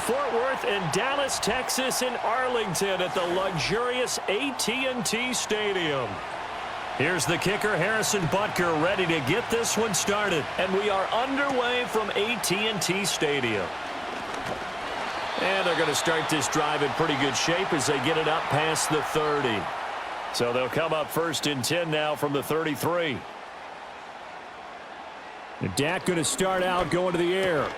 Fort Worth and Dallas, Texas, and Arlington at the luxurious AT&T Stadium. Here's the kicker, Harrison Butker, ready to get this one started. And we are underway from AT&T Stadium. And they're going to start this drive in pretty good shape as they get it up past the 30. So they'll come up 1st and 10 now from the 33. Dak going to start out going to the air.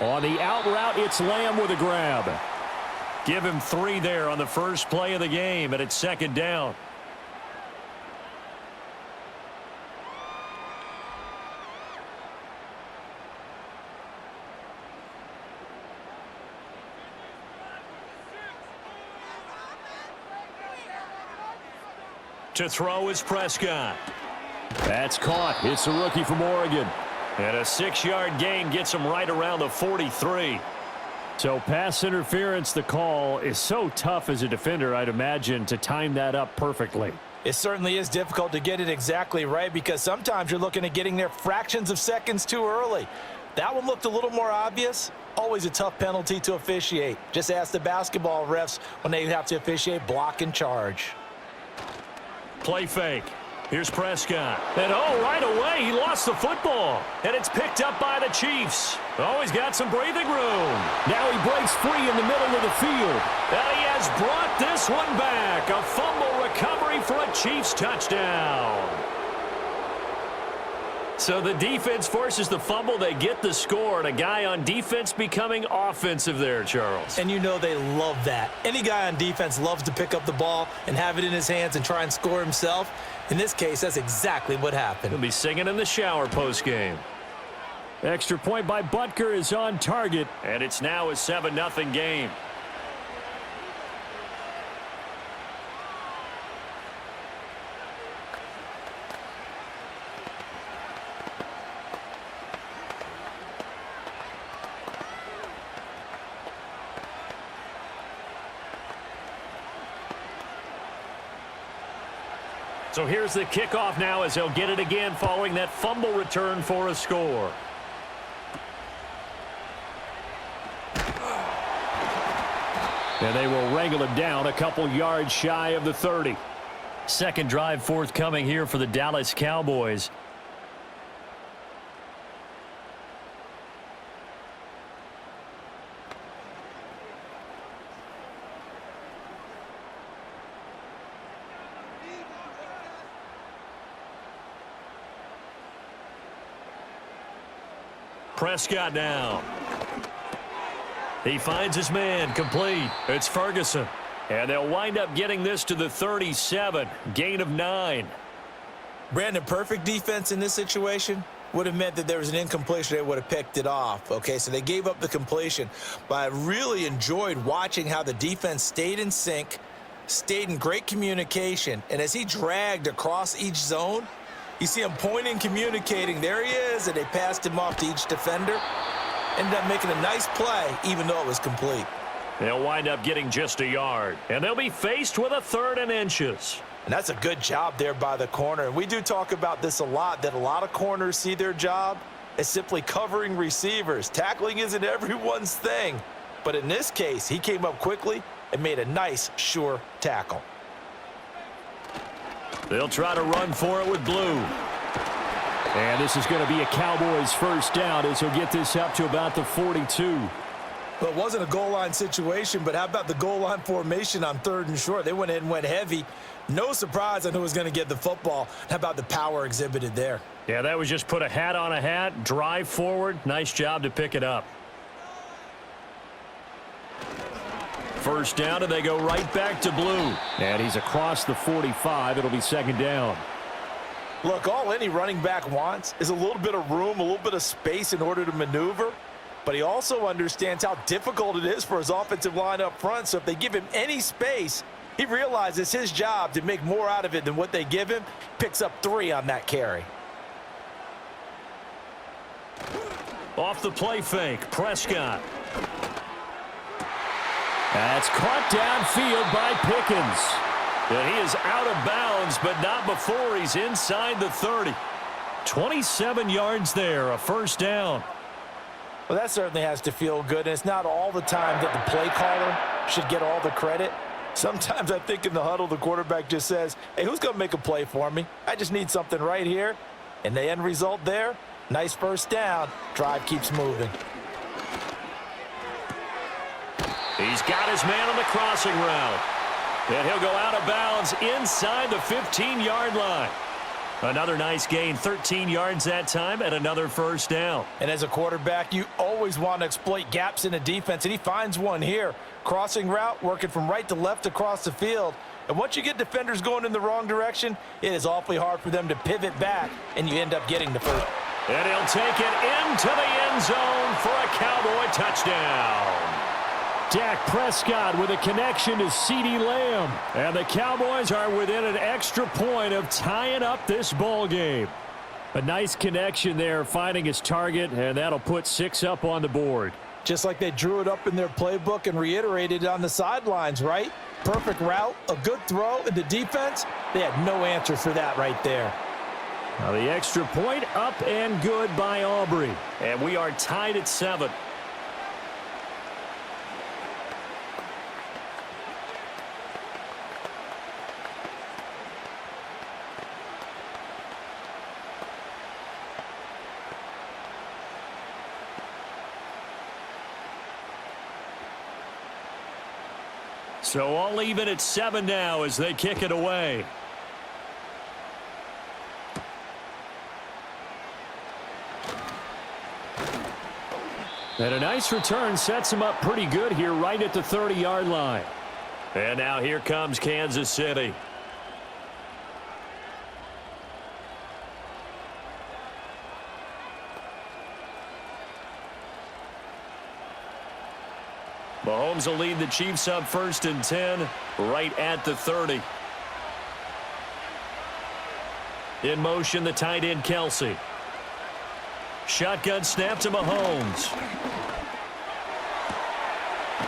On the out route, it's Lamb with a grab. Give him 3 there on the first play of the game, and it's 2nd down. To throw is Prescott. That's caught. It's a rookie from Oregon. And a 6-yard gain gets him right around the 43. So pass interference, the call is so tough as a defender, I'd imagine, to time that up perfectly. It certainly is difficult to get it exactly right because sometimes you're looking at getting there fractions of seconds too early. That one looked a little more obvious. Always a tough penalty to officiate. Just ask the basketball refs when they have to officiate block and charge. Play fake. Here's Prescott. And right away, he lost the football. And it's picked up by the Chiefs. Oh, he's got some breathing room. Now he breaks free in the middle of the field. And he has brought this one back. A fumble recovery for a Chiefs touchdown. So the defense forces the fumble. They get the score. And a guy on defense becoming offensive there, Charles. And you know they love that. Any guy on defense loves to pick up the ball and have it in his hands and try and score himself. In this case, that's exactly what happened. He'll be singing in the shower postgame. Extra point by Butker is on target. And it's now a 7-0 game. So here's the kickoff now as they'll get it again following that fumble return for a score. And they will wrangle him down a couple yards shy of the 30. Second drive forthcoming here for the Dallas Cowboys. Prescott now. He finds his man, complete. It's Ferguson. And they'll wind up getting this to the 37. Gain of 9. Brandon, perfect defense in this situation would have meant that there was an incompletion. They would have picked it off. Okay, so they gave up the completion. But I really enjoyed watching how the defense stayed in sync, stayed in great communication. And as he dragged across each zone, you see him pointing, communicating. There he is, and they passed him off to each defender. Ended up making a nice play, even though it was complete. They'll wind up getting just a yard, and they'll be faced with a 3rd and inches. And that's a good job there by the corner. And we do talk about this a lot, that a lot of corners see their job as simply covering receivers. Tackling isn't everyone's thing. But in this case, he came up quickly and made a nice, sure tackle. They'll try to run for it with Blue. And this is going to be a Cowboys first down as he'll get this up to about the 42. Well, it wasn't a goal line situation, but how about the goal line formation on 3rd and short? They went in and went heavy. No surprise on who was going to get the football. How about the power exhibited there? Yeah, that was just put a hat on a hat, drive forward. Nice job to pick it up. First down, and they go right back to Blue. And he's across the 45. It'll be 2nd down. Look, all any running back wants is a little bit of room, a little bit of space in order to maneuver. But he also understands how difficult it is for his offensive line up front. So if they give him any space, he realizes it's his job to make more out of it than what they give him. Picks up 3 on that carry. Off the play fake, Prescott. That's caught downfield by Pickens. And he is out of bounds, but not before he's inside the 30. 27 yards there, a first down. Well, that certainly has to feel good, and it's not all the time that the play caller should get all the credit. Sometimes I think in the huddle, the quarterback just says, hey, who's going to make a play for me? I just need something right here. And the end result there, nice first down. Drive keeps moving. He's got his man on the crossing route. And he'll go out of bounds inside the 15-yard line. Another nice gain, 13 yards that time, and another first down. And as a quarterback, you always want to exploit gaps in the defense, and he finds one here. Crossing route, working from right to left across the field. And once you get defenders going in the wrong direction, it is awfully hard for them to pivot back, and you end up getting the first. And he'll take it into the end zone for a Cowboy touchdown. Dak Prescott with a connection to CeeDee Lamb. And the Cowboys are within an extra point of tying up this ball game. A nice connection there, finding his target, and that'll put 6 up on the board. Just like they drew it up in their playbook and reiterated it on the sidelines, right? Perfect route, a good throw, and the defense, they had no answer for that right there. Now the extra point up and good by Aubrey. And we are tied at 7. So all even at 7 now as they kick it away. And a nice return sets him up pretty good here right at the 30-yard line. And now here comes Kansas City. Mahomes will lead the Chiefs up 1st and 10 right at the 30. In motion, the tight end Kelsey. Shotgun snap to Mahomes.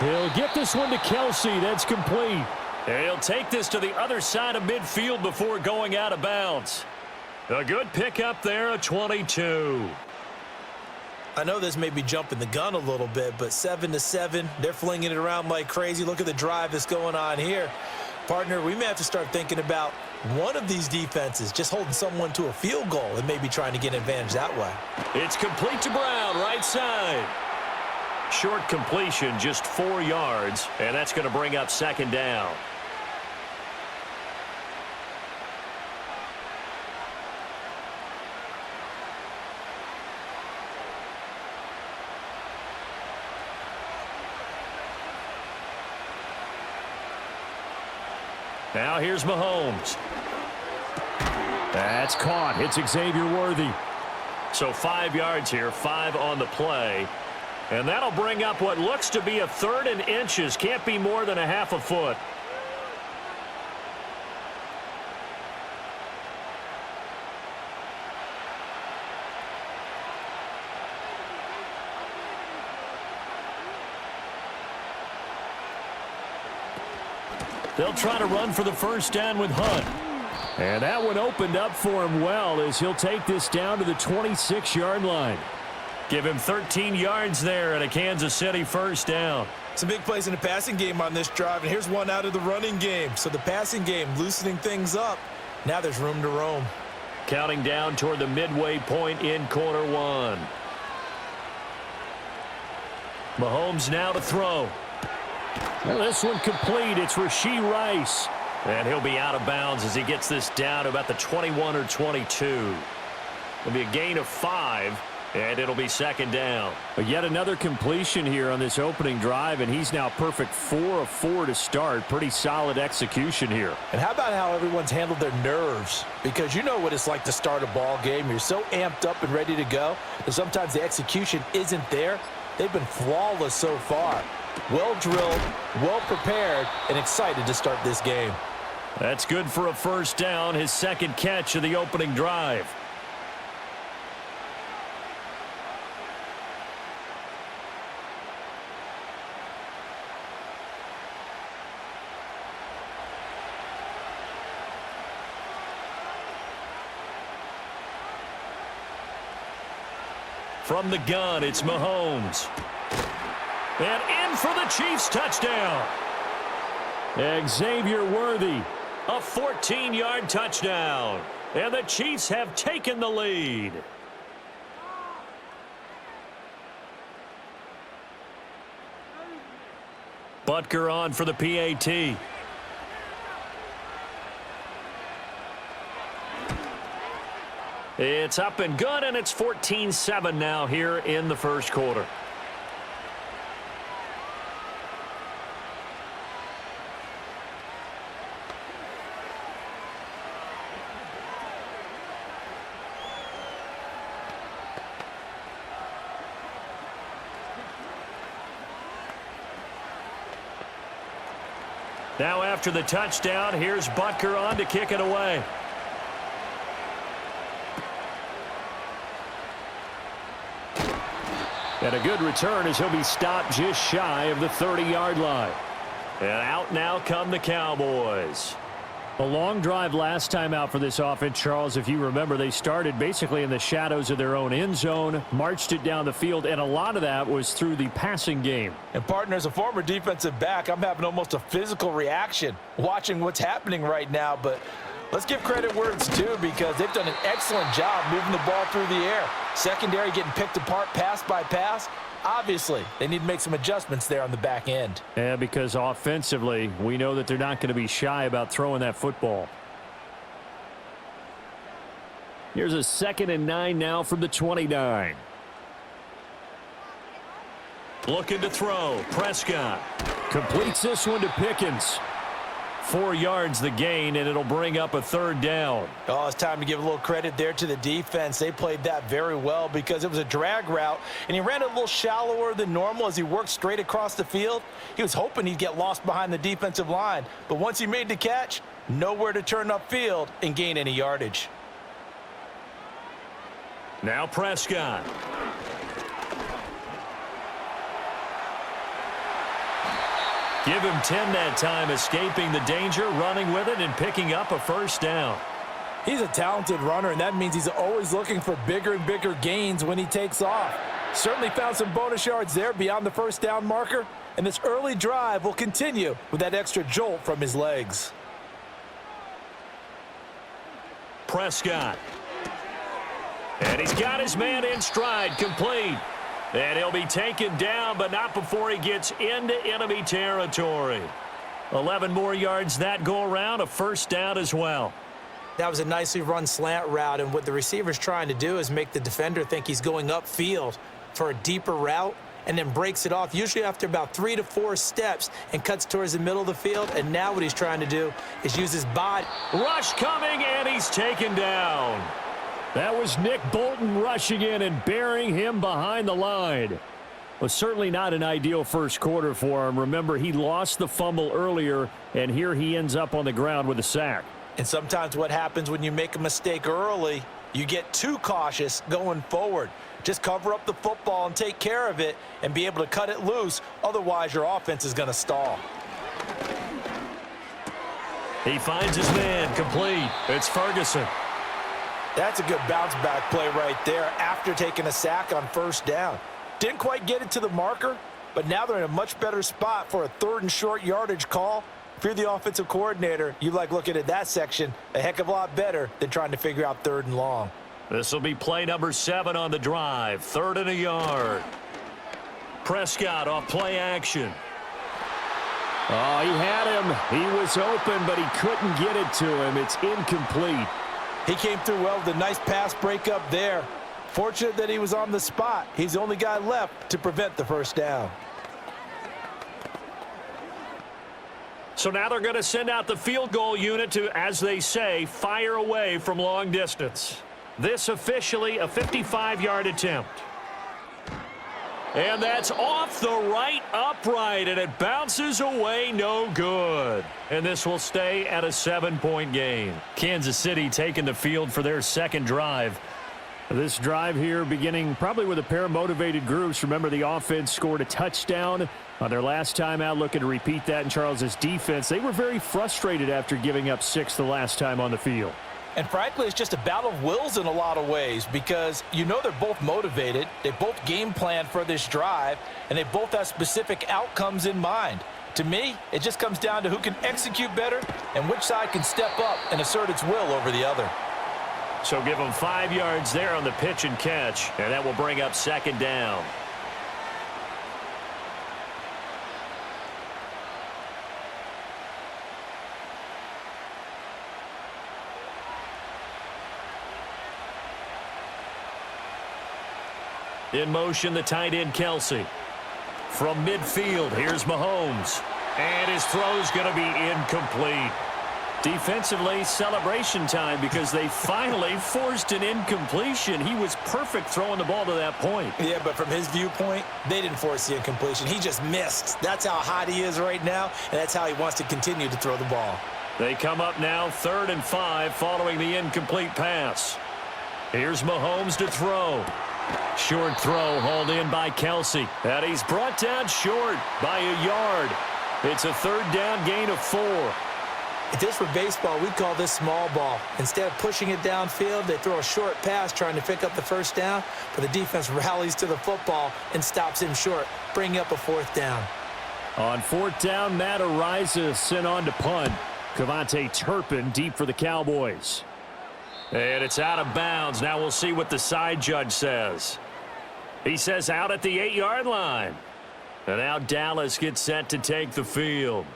He'll get this one to Kelsey. That's complete. And he'll take this to the other side of midfield before going out of bounds. A good pickup there, a 22. I know this may be jumping the gun a little bit, but 7-7, they're flinging it around like crazy. Look at the drive that's going on here. Partner, we may have to start thinking about one of these defenses just holding someone to a field goal and maybe trying to get an advantage that way. It's complete to Brown, right side. Short completion, just 4 yards, and that's going to bring up 2nd down. Now here's Mahomes. That's caught. It's Xavier Worthy. So 5 yards here, 5 on the play. And that'll bring up what looks to be a 3rd and inches. Can't be more than a half a foot. They'll try to run for the first down with Hunt. And that one opened up for him well as he'll take this down to the 26-yard line. Give him 13 yards there and a Kansas City first down. Some big plays in the passing game on this drive, and here's one out of the running game. So the passing game loosening things up. Now there's room to roam. Counting down toward the midway point in quarter 1. Mahomes now to throw. Well, this one complete. It's Rashee Rice. And he'll be out of bounds as he gets this down to about the 21 or 22. It'll be a gain of 5, and it'll be 2nd down. But yet another completion here on this opening drive, and he's now perfect 4 of 4 to start. Pretty solid execution here. And how about how everyone's handled their nerves? Because you know what it's like to start a ball game. You're so amped up and ready to go, and sometimes the execution isn't there. They've been flawless so far. Well drilled, well prepared, and excited to start this game. That's good for a first down, his 2nd catch of the opening drive. From the gun, it's Mahomes. And in for the Chiefs touchdown. Xavier Worthy. A 14-yard touchdown. And the Chiefs have taken the lead. Butker on for the PAT. It's up and good, and it's 14-7 now here in the first quarter. Now after the touchdown, here's Butker on to kick it away. And a good return as he'll be stopped just shy of the 30-yard line. And out now come the Cowboys. A long drive last time out for this offense, Charles. If you remember, they started basically in the shadows of their own end zone, marched it down the field, and a lot of that was through the passing game. And, partner, as a former defensive back, I'm having almost a physical reaction watching what's happening right now. But let's give credit where it's due, because they've done an excellent job moving the ball through the air. Secondary getting picked apart pass by pass. Obviously, they need to make some adjustments there on the back end. Yeah, because offensively, we know that they're not going to be shy about throwing that football. Here's a 2nd and 9 now from the 29. Looking to throw. Prescott. Completes this one to Pickens. 4 yards the gain, and it'll bring up a 3rd down. Oh, it's time to give a little credit there to the defense. They played that very well because it was a drag route, and he ran a little shallower than normal as he worked straight across the field. He was hoping he'd get lost behind the defensive line, but once he made the catch, nowhere to turn upfield and gain any yardage. Now Prescott. Give him 10 that time, escaping the danger, running with it, and picking up a 1st down. He's a talented runner, and that means he's always looking for bigger and bigger gains when he takes off. Certainly found some bonus yards there beyond the 1st down marker, and this early drive will continue with that extra jolt from his legs. Prescott. And he's got his man in stride, complete. And he'll be taken down, but not before he gets into enemy territory. 11 more yards that go around, a 1st down as well. That was a nicely run slant route, and what the receiver's trying to do is make the defender think he's going upfield for a deeper route, and then breaks it off, usually after about 3 to 4 steps, and cuts towards the middle of the field. And now what he's trying to do is use his body. Rush coming, and he's taken down. That was Nick Bolton rushing in and burying him behind the line. Was certainly not an ideal first quarter for him. Remember, he lost the fumble earlier, and here he ends up on the ground with a sack. And sometimes what happens when you make a mistake early, you get too cautious going forward. Just cover up the football and take care of it and be able to cut it loose. Otherwise, your offense is going to stall. He finds his man, complete. It's Ferguson. That's a good bounce-back play right there after taking a sack on 1st down. Didn't quite get it to the marker, but now they're in a much better spot for a 3rd and short yardage call. If you're the offensive coordinator, you like looking at that section a heck of a lot better than trying to figure out 3rd and long. This will be play number 7 on the drive. 3rd and a yard. Prescott off play action. Oh, he had him. He was open, but he couldn't get it to him. It's incomplete. He came through well with a nice pass breakup there. Fortunate that he was on the spot. He's the only guy left to prevent the 1st down. So now they're going to send out the field goal unit to, as they say, fire away from long distance. This officially a 55-yard attempt. And that's off the right upright, and it bounces away, no good. And this will stay at a 7-point game. Kansas City taking the field for their 2nd drive. This drive here beginning probably with a pair of motivated groups. Remember, the offense scored a touchdown on their last time out, looking to repeat that in Charles's defense. They were very frustrated after giving up 6 the last time on the field. And frankly, it's just a battle of wills in a lot of ways because you know they're both motivated, they both game plan for this drive, and they both have specific outcomes in mind. To me, it just comes down to who can execute better and which side can step up and assert its will over the other. So give them 5 yards there on the pitch and catch, and that will bring up second down. In motion, the tight end, Kelsey. From midfield, here's Mahomes. And his throw's going to be incomplete. Defensively, celebration time because they finally forced an incompletion. He was perfect throwing the ball to that point. Yeah, but from his viewpoint, they didn't force the incompletion. He just missed. That's how hot he is right now, and that's how he wants to continue to throw the ball. They come up now 3rd and 5 following the incomplete pass. Here's Mahomes to throw. Short throw hauled in by Kelsey. And he's brought down short by a yard. It's a 3rd down gain of 4. If this were baseball, we'd call this small ball. Instead of pushing it downfield, they throw a short pass trying to pick up the 1st down, but the defense rallies to the football and stops him short, bringing up a 4th down. On 4th down, Matt Ariza sent on to punt. Cavante Turpin deep for the Cowboys. And it's out of bounds. Now we'll see what the side judge says. He says out at the 8-yard line. And now Dallas gets set to take the field.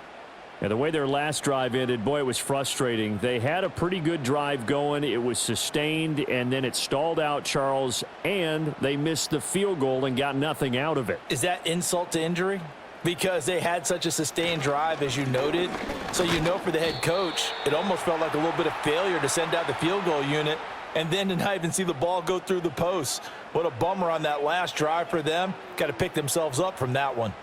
And the way their last drive ended, boy, it was frustrating. They had a pretty good drive going. It was sustained, and then it stalled out, Charles, and they missed the field goal and got nothing out of it. Is that insult to injury? Because they had such a sustained drive, as you noted. So you know for the head coach, it almost felt like a little bit of failure to send out the field goal unit and then to not even see the ball go through the posts. What a bummer on that last drive for them. Got to pick themselves up from that one.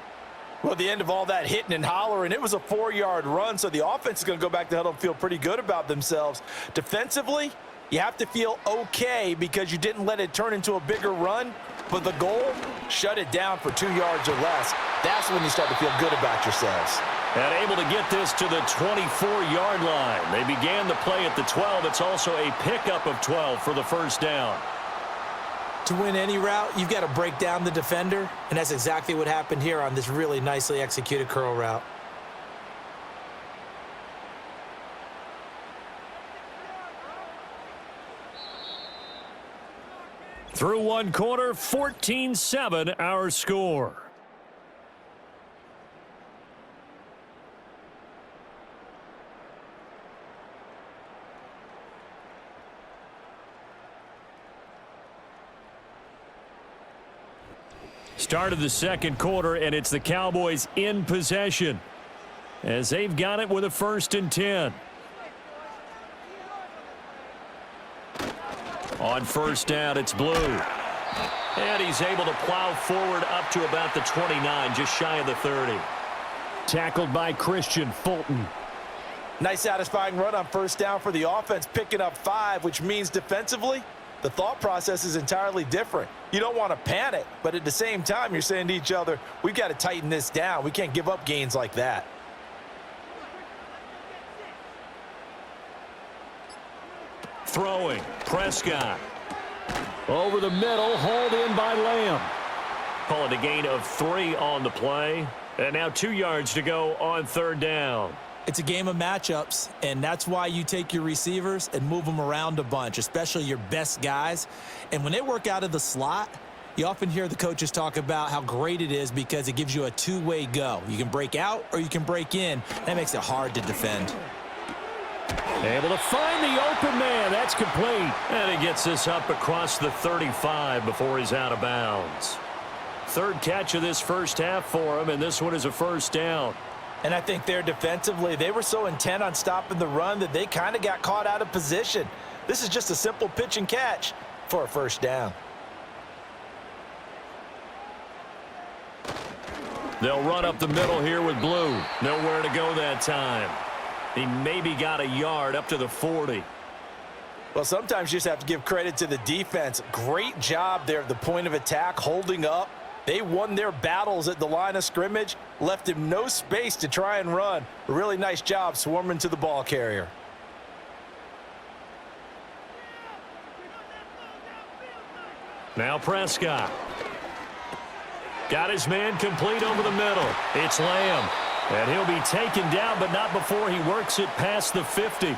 Well, at the end of all that hitting and hollering, it was a 4-yard run, so the offense is going to go back to huddle and feel pretty good about themselves. Defensively, you have to feel okay because you didn't let it turn into a bigger run, but the goal, shut it down for 2 yards or less. That's when you start to feel good about yourselves. And able to get this to the 24-yard line. They began the play at the 12. It's also a pickup of 12 for the 1st down. To win any route, you've got to break down the defender, and that's exactly what happened here on this really nicely executed curl route. Through 1 quarter, 14-7 our score. Start of the 2nd quarter, and it's the Cowboys in possession as they've got it with a 1st and 10. On 1st down, it's Blue. And he's able to plow forward up to about the 29, just shy of the 30. Tackled by Christian Fulton. Nice satisfying run on 1st down for the offense, picking up 5, which means defensively, the thought process is entirely different. You don't want to panic, but at the same time, you're saying to each other, we've got to tighten this down. We can't give up gains like that. Throwing, Prescott. Over the middle, hauled in by Lamb. Call it a gain of 3 on the play. And now 2 yards to go on 3rd down. It's a game of matchups, and that's why you take your receivers and move them around a bunch, especially your best guys. And when they work out of the slot, you often hear the coaches talk about how great it is because it gives you a two-way go. You can break out or you can break in. That makes it hard to defend. Able to find the open man. That's complete. And he gets this up across the 35 before he's out of bounds. 3rd catch of this 1st half for him, and this one is a 1st down. And I think there defensively, they were so intent on stopping the run that they kind of got caught out of position. This is just a simple pitch and catch for a 1st down. They'll run up the middle here with Blue. Nowhere to go that time. He maybe got a yard up to the 40. Well, sometimes you just have to give credit to the defense. Great job there at the point of attack, holding up. They won their battles at the line of scrimmage, left him no space to try and run. A really nice job swarming to the ball carrier. Now Prescott. Got his man complete over the middle. It's Lamb. And he'll be taken down, but not before he works it past the 50.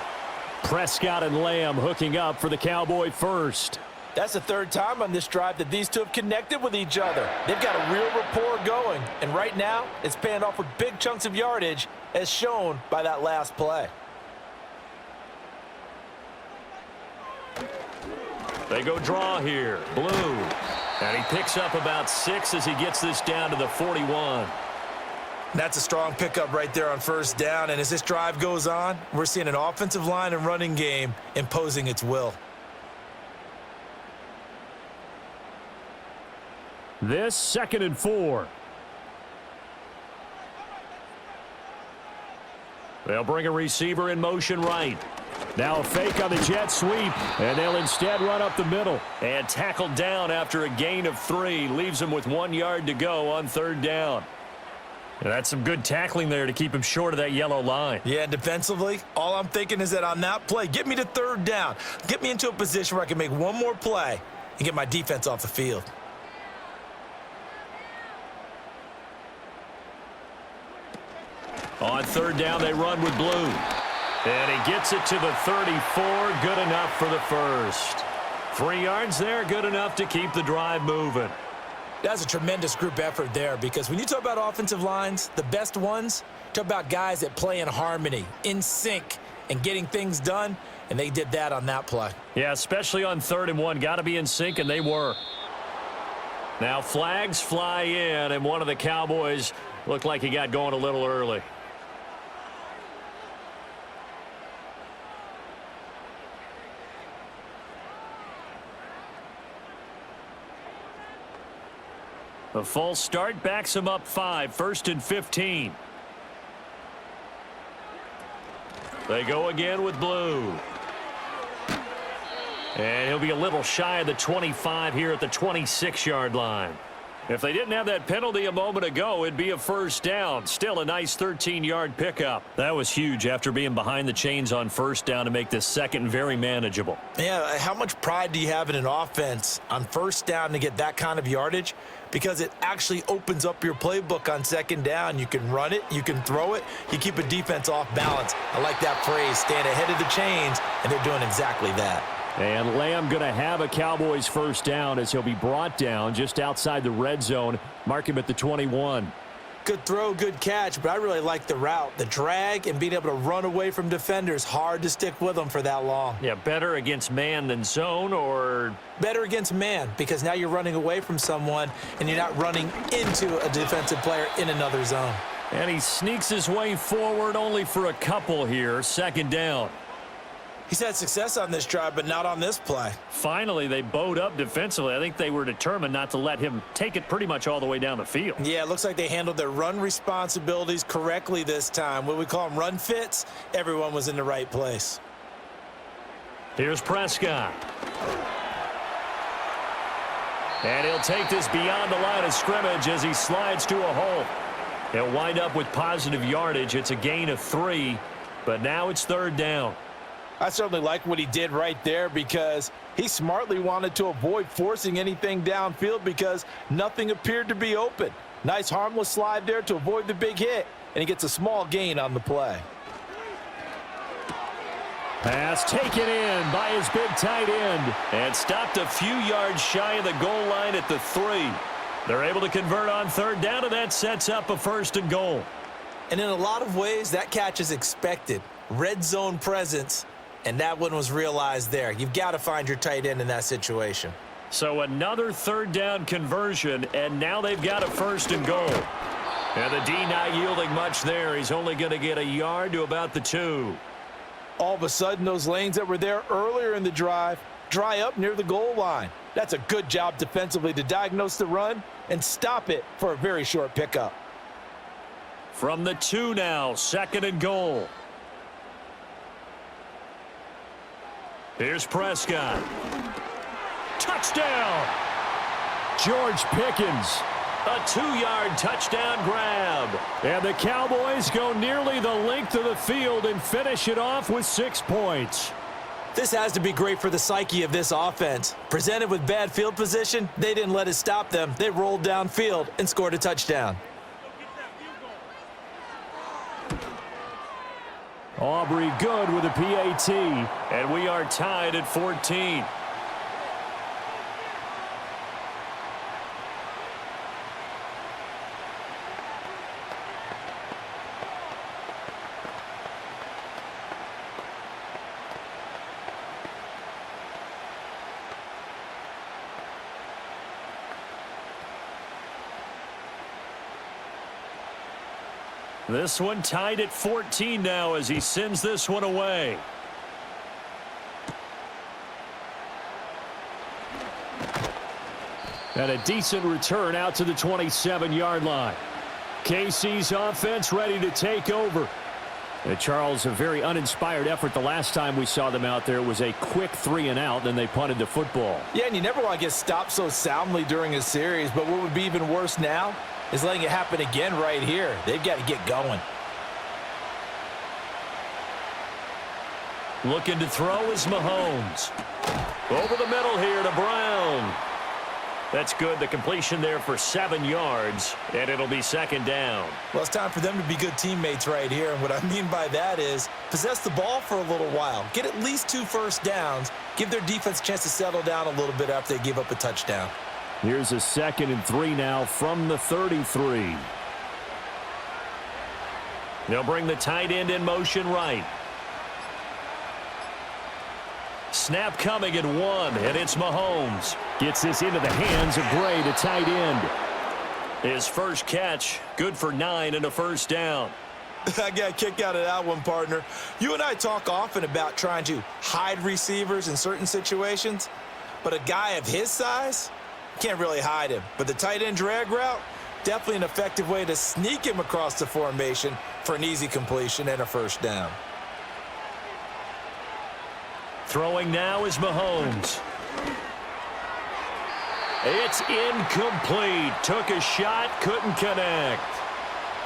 Prescott and Lamb hooking up for the Cowboy first. That's the third time on this drive that these two have connected with each other. They've got a real rapport going, and right now it's paying off with big chunks of yardage, as shown by that last play. They go draw here. Blue. And he picks up about 6 as he gets this down to the 41. That's a strong pickup right there on first down, and as this drive goes on, we're seeing an offensive line and running game imposing its will. This 2nd and 4. They'll bring a receiver in motion right. Now a fake on the jet sweep, and they'll instead run up the middle. And tackled down after a gain of 3. Leaves him with 1 yard to go on 3rd down. And that's some good tackling there to keep him short of that yellow line. Yeah, defensively, all I'm thinking is that on that play, get me to 3rd down. Get me into a position where I can make one more play and get my defense off the field. On 3rd down, they run with Blue. And he gets it to the 34. Good enough for the first. 3 yards there, good enough to keep the drive moving. That's a tremendous group effort there, because when you talk about offensive lines, the best ones, talk about guys that play in harmony, in sync, and getting things done, and they did that on that play. Yeah, especially on 3rd and 1. Got to be in sync, and they were. Now flags fly in, and one of the Cowboys looked like he got going a little early. The false start backs him up 5, 1st and 15. They go again with Blue. And he'll be a little shy of the 25 here at the 26-yard line. If they didn't have that penalty a moment ago, it'd be a 1st down. Still a nice 13-yard pickup. That was huge after being behind the chains on 1st down to make this 2nd very manageable. Yeah, how much pride do you have in an offense on 1st down to get that kind of yardage? Because it actually opens up your playbook on 2nd down. You can run it, you can throw it, you keep a defense off balance. I like that phrase, stand ahead of the chains, and they're doing exactly that. And Lamb going to have a Cowboys 1st down as he'll be brought down just outside the red zone. Mark him at the 21. Good throw, good catch, but I really like the route. The drag and being able to run away from defenders, hard to stick with them for that long. Yeah, better against man than zone, or? Better against man, because now you're running away from someone and you're not running into a defensive player in another zone. And he sneaks his way forward only for a couple here. 2nd down. He's had success on this drive, but not on this play. Finally, they bowed up defensively. I think they were determined not to let him take it pretty much all the way down the field. Yeah, it looks like they handled their run responsibilities correctly this time. What we call them run fits, everyone was in the right place. Here's Prescott. And he'll take this beyond the line of scrimmage as he slides to a hole. He'll wind up with positive yardage. It's a gain of 3, but now it's 3rd down. I certainly like what he did right there, because he smartly wanted to avoid forcing anything downfield because nothing appeared to be open. Nice harmless slide there to avoid the big hit, and he gets a small gain on the play. Pass taken in by his big tight end. And stopped a few yards shy of the goal line at the 3. They're able to convert on 3rd down, and that sets up a 1st and goal. And in a lot of ways, that catch is expected. Red zone presence. And that one was realized there. You've got to find your tight end in that situation. So another 3rd down conversion, and now they've got a 1st and goal. And the D not yielding much there. He's only going to get a yard to about the 2. All of a sudden, those lanes that were there earlier in the drive dry up near the goal line. That's a good job defensively to diagnose the run and stop it for a very short pickup. From the 2 now, 2nd and goal. Here's Prescott. Touchdown! George Pickens. A 2-yard touchdown grab. And the Cowboys go nearly the length of the field and finish it off with 6 points. This has to be great for the psyche of this offense. Presented with bad field position, they didn't let it stop them. They rolled downfield and scored a touchdown. Aubrey good with a PAT. And we are tied at 14. This one tied at 14 now as he sends this one away. And a decent return out to the 27-yard line. KC's offense ready to take over. And Charles, a very uninspired effort the last time we saw them out there. It was a quick 3-and-out, then they punted the football. Yeah, and you never want to get stopped so soundly during a series, but what would be even worse now is letting it happen again right here. They've got to get going. Looking to throw is Mahomes. Over the middle here to Brown. That's good. The completion there for 7 yards, and it'll be second down. Well, it's time for them to be good teammates right here, and what I mean by that is possess the ball for a little while. Get at least 2 first downs. Give their defense a chance to settle down a little bit after they give up a touchdown. Here's a 2nd and 3 now from the 33. They'll bring the tight end in motion right. Snap coming at 1, and it's Mahomes. Gets this into the hands of Gray, the tight end. His first catch, good for 9 and a first down. I got a kick out of that one, partner. You and I talk often about trying to hide receivers in certain situations, but a guy of his size can't really hide him. But the tight end drag route, definitely an effective way to sneak him across the formation for an easy completion and a first down. Throwing now is Mahomes. It's incomplete. Took a shot, couldn't connect.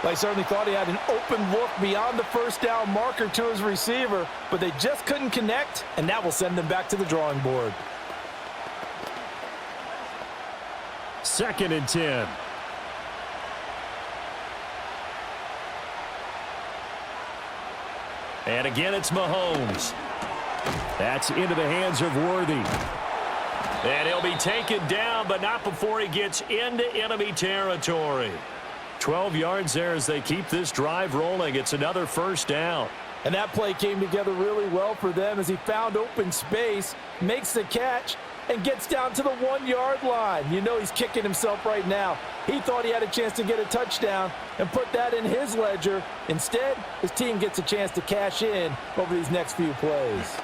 I certainly thought he had an open look beyond the first down marker to his receiver, but they just couldn't connect, and that will send them back to the drawing board. 2nd and 10. And again, it's Mahomes. That's into the hands of Worthy. And he'll be taken down, but not before he gets into enemy territory. 12 yards there as they keep this drive rolling. It's another first down. And that play came together really well for them as he found open space, makes the catch, and gets down to the 1-yard line. You know he's kicking himself right now. He thought he had a chance to get a touchdown and put that in his ledger. Instead, his team gets a chance to cash in over these next few plays.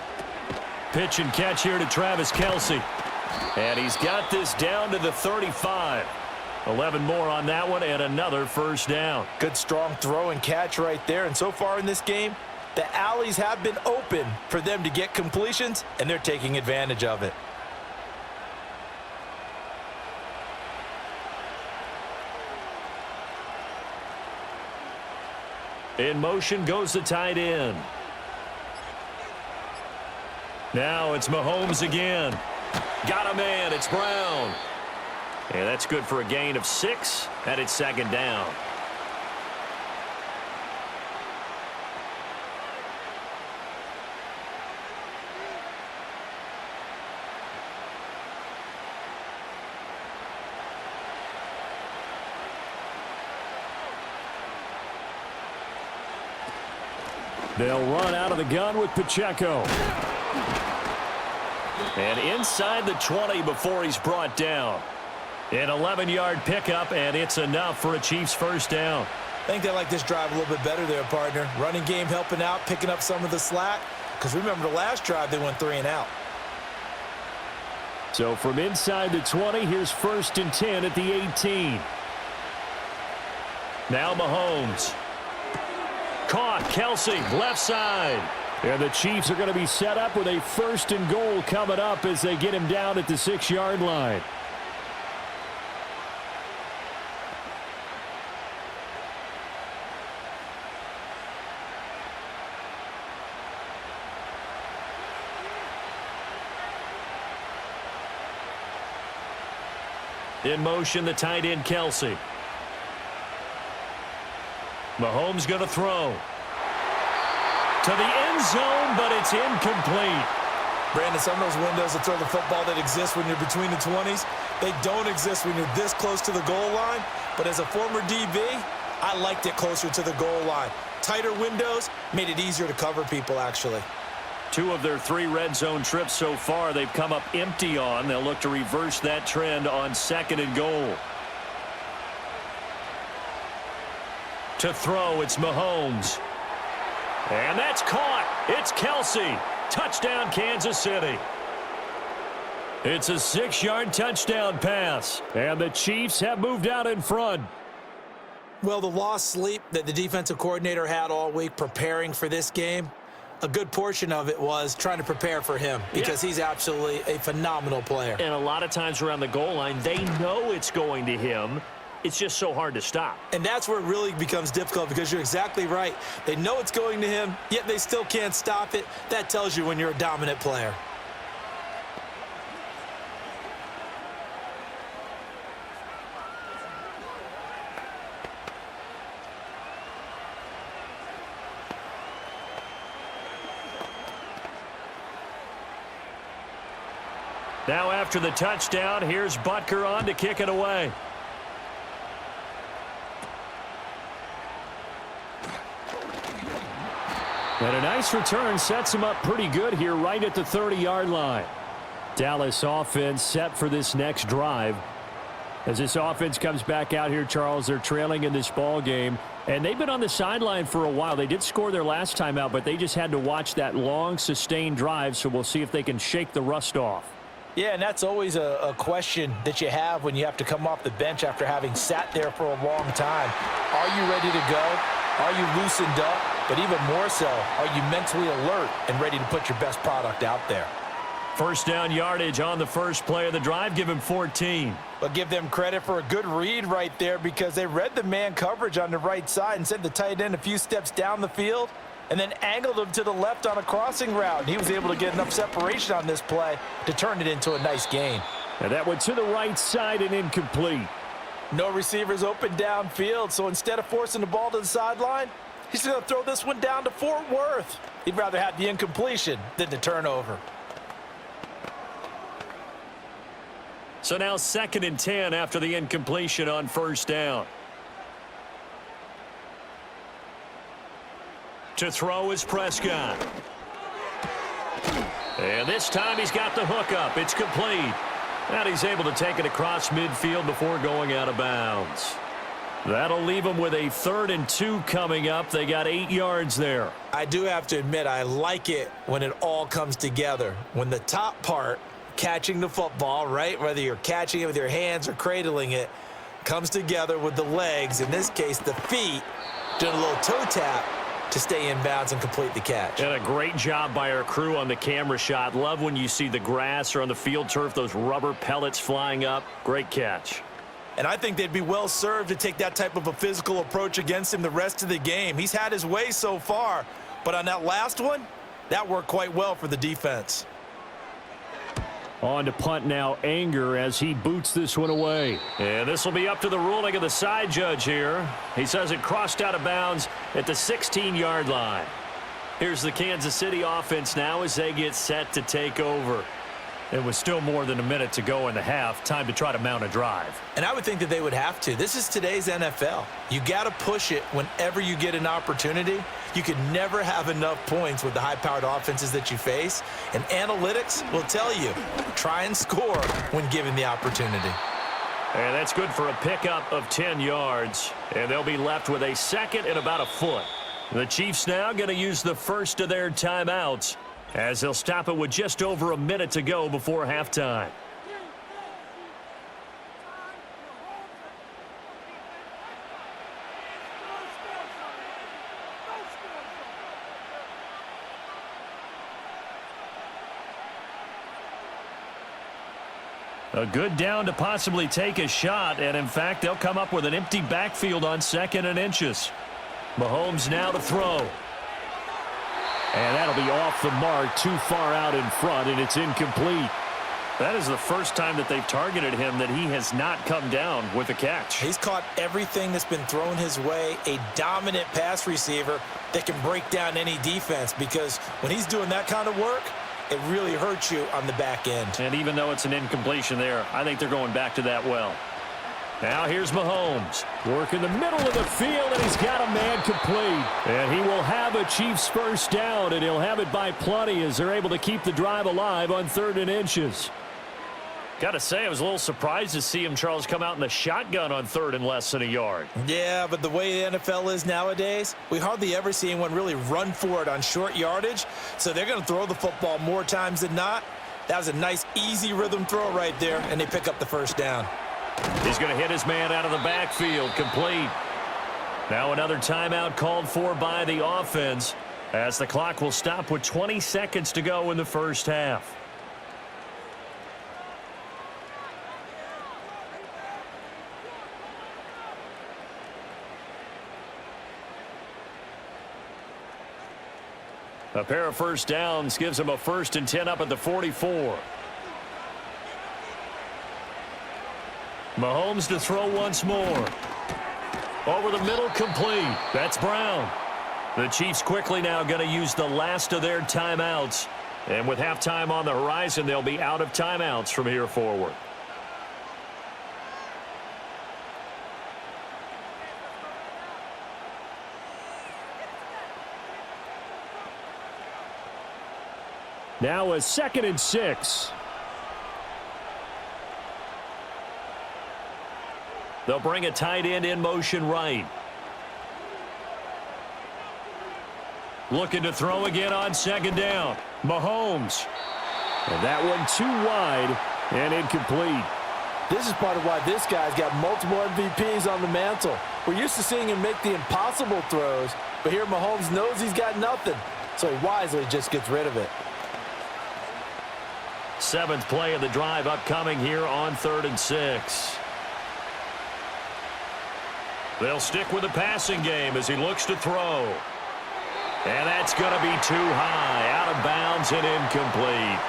Pitch and catch here to Travis Kelce. And he's got this down to the 35. 11 more on that one and another first down. Good strong throw and catch right there. And so far in this game, the alleys have been open for them to get completions, and they're taking advantage of it. In motion goes the tight end. Now it's Mahomes again. Got a man. It's Brown. And that's good for a gain of 6, and it's second down. They'll run out of the gun with Pacheco. And inside the 20 before he's brought down. An 11-yard pickup, and it's enough for a Chiefs first down. I think they like this drive a little bit better there, partner. Running game helping out, picking up some of the slack. Because remember the last drive, they went 3 and out. So from inside the 20, here's 1st and 10 at the 18. Now Mahomes. Caught. Kelce, left side. And the Chiefs are going to be set up with a 1st and goal coming up as they get him down at the 6-yard line. In motion, the tight end, Kelsey. Mahomes going to throw. To the end zone, but it's incomplete. Brandon, some of those windows to throw the football that exist when you're between the 20s, they don't exist when you're this close to the goal line. But as a former DB, I liked it closer to the goal line. Tighter windows made it easier to cover people, actually. 2 of their 3 red zone trips so far, they've come up empty on. They'll look to reverse that trend on 2nd and goal. To throw, it's Mahomes. And that's caught. It's Kelsey. Touchdown, Kansas City. It's a 6-yard touchdown pass. And the Chiefs have moved out in front. Well, the lost sleep that the defensive coordinator had all week preparing for this game, a good portion of it was trying to prepare for him because he's absolutely a phenomenal player. And a lot of times around the goal line, they know it's going to him. It's just so hard to stop. And that's where it really becomes difficult because you're exactly right. They know it's going to him, yet they still can't stop it. That tells you when you're a dominant player. Now after the touchdown, here's Butker on to kick it away. And a nice return sets him up pretty good here right at the 30-yard line. Dallas offense set for this next drive. As this offense comes back out here, Charles, they're trailing in this ball game. And they've been on the sideline for a while. They did score their last time out, but they just had to watch that long, sustained drive. So we'll see if they can shake the rust off. Yeah, and that's always a question that you have when you have to come off the bench after having sat there for a long time. Are you ready to go? Are you loosened up? But even more so, are you mentally alert and ready to put your best product out there? First down yardage on the first play of the drive. Give him 14. But give them credit for a good read right there because they read the man coverage on the right side and sent the tight end a few steps down the field and then angled him to the left on a crossing route. He was able to get enough separation on this play to turn it into a nice gain. And that went to the right side and incomplete. No receivers open downfield, so instead of forcing the ball to the sideline, he's going to throw this one down to Fort Worth. He'd rather have the incompletion than the turnover. So now 2nd and 10 after the incompletion on first down. To throw is Prescott. And this time he's got the hook up. It's complete. And he's able to take it across midfield before going out of bounds. That'll leave them with a 3rd and 2 coming up. They got 8 yards there. I do have to admit, I like it when it all comes together. When the top part, catching the football, right, whether you're catching it with your hands or cradling it, comes together with the legs, in this case the feet, doing a little toe tap to stay in bounds and complete the catch. And a great job by our crew on the camera shot. Love when you see the grass or on the field turf, those rubber pellets flying up. Great catch. And I think they'd be well served to take that type of a physical approach against him the rest of the game. He's had his way so far, but on that last one, that worked quite well for the defense. On to punt now, Anger, as he boots this one away. And this will be up to the ruling of the side judge here. He says it crossed out of bounds at the 16-yard line. Here's the Kansas City offense now as they get set to take over. It was still more than a minute to go in the half. Time to try to mount a drive. And I would think that they would have to. This is today's NFL. You got to push it whenever you get an opportunity. You can never have enough points with the high-powered offenses that you face. And analytics will tell you, try and score when given the opportunity. And that's good for a pickup of 10 yards. And they'll be left with a 2nd and about a foot. The Chiefs now going to use the first of their timeouts, as they'll stop it with just over a minute to go before halftime. A good down to possibly take a shot, and in fact, they'll come up with an empty backfield on 2nd and inches. Mahomes now to throw. And that'll be off the mark, too far out in front, and it's incomplete. That is the first time that they've targeted him that he has not come down with a catch. He's caught everything that's been thrown his way, a dominant pass receiver that can break down any defense, because when he's doing that kind of work, it really hurts you on the back end. And even though it's an incompletion there, I think they're going back to that well. Now here's Mahomes. Work in the middle of the field, and he's got a man complete. And he will have a Chiefs first down, and he'll have it by plenty as they're able to keep the drive alive on 3rd and inches. Got to say, I was a little surprised to see him, Charles, come out in the shotgun on 3rd and less than a yard. Yeah, but the way the NFL is nowadays, we hardly ever see anyone really run for it on short yardage. So they're going to throw the football more times than not. That was a nice, easy rhythm throw right there, and they pick up the first down. He's going to hit his man out of the backfield, complete. Now another timeout called for by the offense as the clock will stop with 20 seconds to go in the first half. A pair of first downs gives him a 1st and 10 up at the 44. Mahomes to throw once more. Over the middle, complete. That's Brown. The Chiefs quickly now going to use the last of their timeouts. And with halftime on the horizon, they'll be out of timeouts from here forward. Now a 2nd and 6. They'll bring a tight end in motion right. Looking to throw again on 2nd down. Mahomes. And that one too wide and incomplete. This is part of why this guy's got multiple MVPs on the mantle. We're used to seeing him make the impossible throws, but here Mahomes knows he's got nothing, so he wisely just gets rid of it. 7th play of the drive upcoming here on 3rd and 6. They'll stick with the passing game as he looks to throw. And that's going to be too high, out of bounds and incomplete.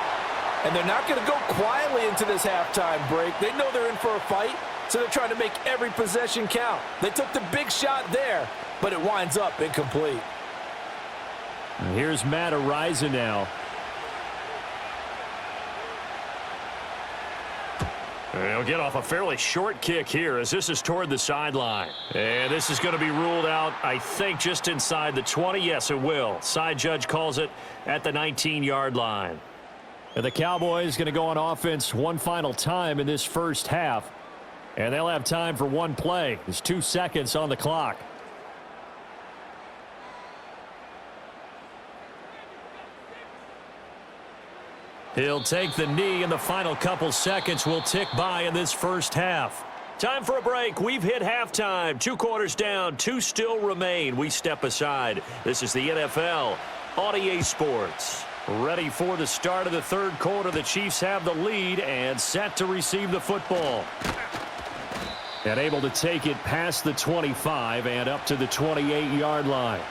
And they're not going to go quietly into this halftime break. They know they're in for a fight, so they're trying to make every possession count. They took the big shot there, but it winds up incomplete. And here's Matt Araiza now. He'll get off a fairly short kick here as this is toward the sideline. And this is going to be ruled out, I think, just inside the 20. Yes, it will. Side judge calls it at the 19-yard line. And the Cowboys going to go on offense one final time in this first half. And they'll have time for one play. There's 2 seconds on the clock. He'll take the knee, and the final couple seconds will tick by in this first half. Time for a break. We've hit halftime. 2 quarters down, 2 still remain. We step aside. This is the NFL on EA Sports. Ready for the start of the 3rd quarter. The Chiefs have the lead and set to receive the football. And able to take it past the 25 and up to the 28-yard line.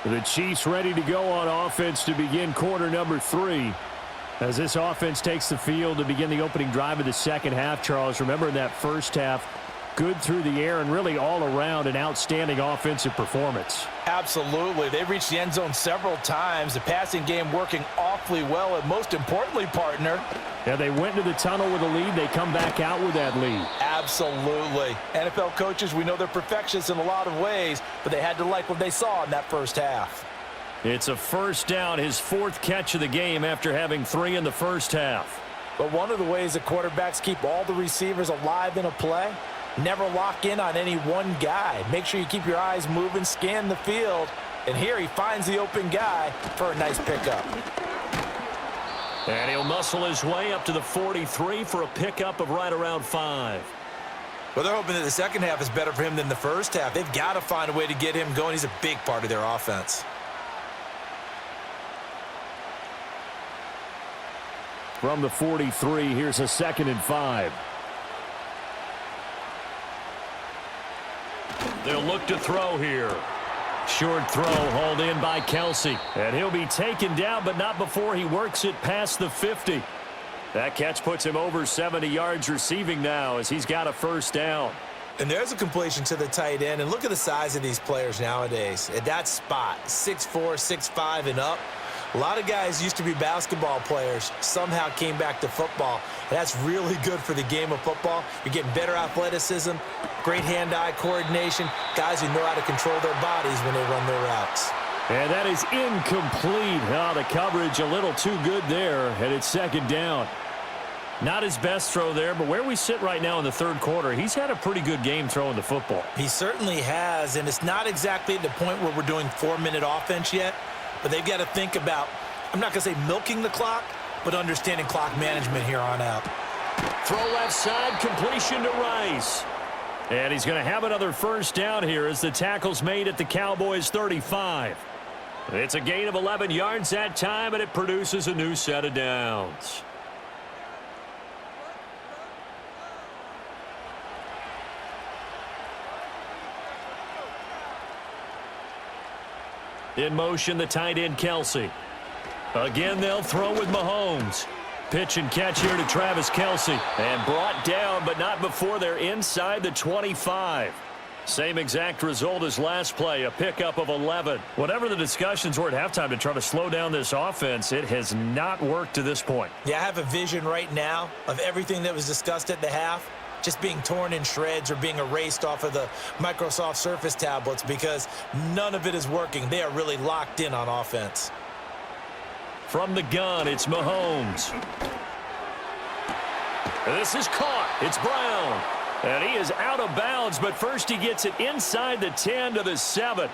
The Chiefs ready to go on offense to begin quarter number 3. As this offense takes the field to begin the opening drive of the second half, Charles, remember in that first half, good through the air and really all around an outstanding offensive performance. Absolutely. They reached the end zone several times. The passing game working awfully well, and most importantly, partner. Yeah, they went into the tunnel with a lead. They come back out with that lead. Absolutely. NFL coaches, we know they're perfectionists in a lot of ways, but they had to like what they saw in that first half. It's a first down, his 4th catch of the game after having 3 in the first half. But one of the ways that quarterbacks keep all the receivers alive in a play, never lock in on any one guy. Make sure you keep your eyes moving, scan the field, and here he finds the open guy for a nice pickup. And he'll muscle his way up to the 43 for a pickup of right around 5. Well, they're hoping that the second half is better for him than the first half. They've got to find a way to get him going. He's a big part of their offense. From the 43, here's a 2nd and 5. They'll look to throw here. Short throw hauled in by Kelsey. And he'll be taken down, but not before he works it past the 50. That catch puts him over 70 yards receiving now as he's got a first down. And there's a completion to the tight end. And look at the size of these players nowadays. At that spot, 6'4", 6'5", and up. A lot of guys used to be basketball players, somehow came back to football. And that's really good for the game of football. You're getting better athleticism, great hand-eye coordination, guys who know how to control their bodies when they run their routes. And that is incomplete. Oh, the coverage a little too good there, and it's second down. Not his best throw there, but where we sit right now in the third quarter, he's had a pretty good game throwing the football. He certainly has, and it's not exactly at the point where we're doing 4-minute offense yet, but they've got to think about, I'm not going to say milking the clock, but understanding clock management here on out. Throw left side, completion to Rice. And he's going to have another first down here as the tackle's made at the Cowboys' 35. It's a gain of 11 yards that time, and it produces a new set of downs. In motion, the tight end, Kelsey. Again, they'll throw with Mahomes. Pitch and catch here to Travis Kelce. And brought down, but not before they're inside the 25. Same exact result as last play, a pickup of 11. Whatever the discussions were at halftime to try to slow down this offense, it has not worked to this point. Yeah, I have a vision right now of everything that was discussed at the half just being torn in shreds or being erased off of the Microsoft Surface tablets because none of it is working. They are really locked in on offense. From the gun, it's Mahomes. This is caught. It's Brown. And he is out of bounds, but first he gets it inside the 10 to the 7.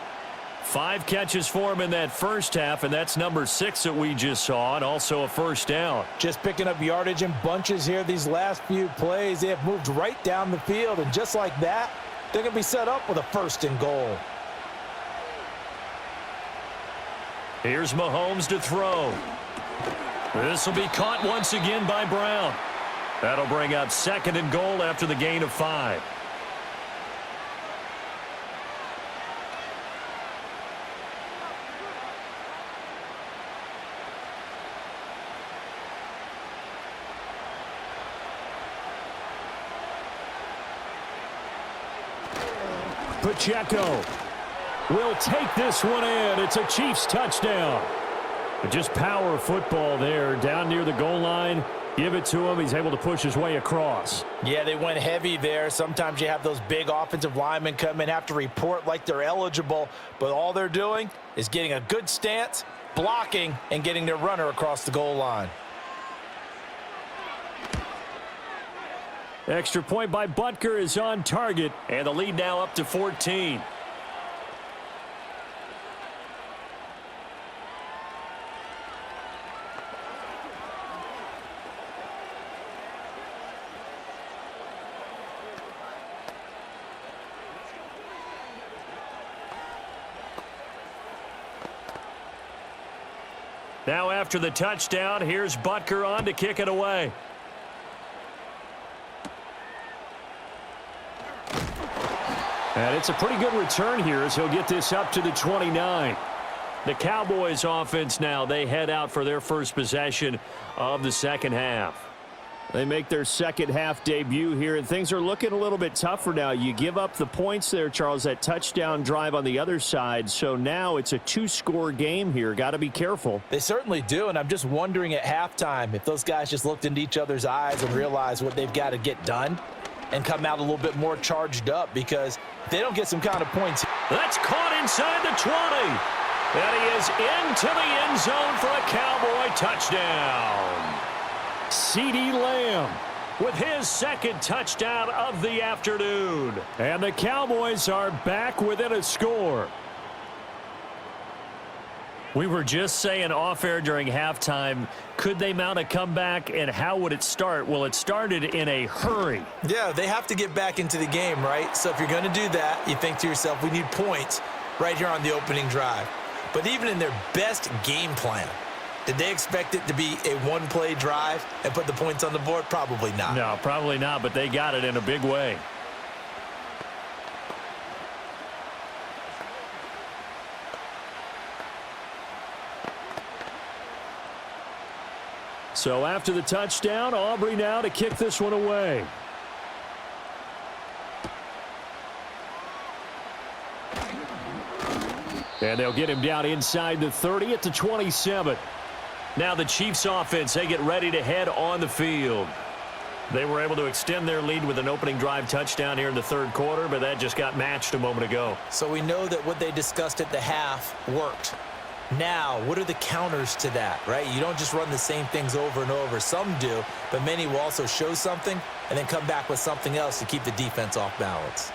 5 catches for him in that first half, and that's number 6 that we just saw, and also a first down. Just picking up yardage in bunches here these last few plays. They have moved right down the field, and just like that, they're going to be set up with a first and goal. Here's Mahomes to throw. This will be caught once again by Brown. That'll bring up second and goal after the gain of 5. Pacheco will take this one in. It's a Chiefs touchdown. Just power football there down near the goal line. Give it to him. He's able to push his way across. Yeah, they went heavy there. Sometimes you have those big offensive linemen come in, have to report like they're eligible, but all they're doing is getting a good stance, blocking, and getting their runner across the goal line. Extra point by Butker is on target, and the lead now up to 14. Now after the touchdown, here's Butker on to kick it away. And it's a pretty good return here as he'll get this up to the 29. The Cowboys offense now, they head out for their first possession of the second half. They make their second half debut here, and things are looking a little bit tougher now. You give up the points there, Charles, that touchdown drive on the other side. So now it's a 2-score game here. Got to be careful. They certainly do, and I'm just wondering at halftime if those guys just looked into each other's eyes and realized what they've got to get done and come out a little bit more charged up, because if they don't get some kind of points. That's caught inside the 20. And he is into the end zone for a Cowboy touchdown. CeeDee Lamb with his second touchdown of the afternoon. And the Cowboys are back within a score. We were just saying off-air during halftime, could they mount a comeback, and how would it start? Well, it started in a hurry. Yeah, they have to get back into the game, right? So if you're going to do that, you think to yourself, we need points right here on the opening drive. But even in their best game plan, did they expect it to be a one-play drive and put the points on the board? Probably not. No, probably not, but they got it in a big way. So after the touchdown, Aubrey now to kick this one away. And they'll get him down inside the 30 at the 27. Now the Chiefs offense, they get ready to head on the field. They were able to extend their lead with an opening drive touchdown here in the third quarter, but that just got matched a moment ago. So we know that what they discussed at the half worked. Now, what are the counters to that, right? You don't just run the same things over and over. Some do, but many will also show something and then come back with something else to keep the defense off balance.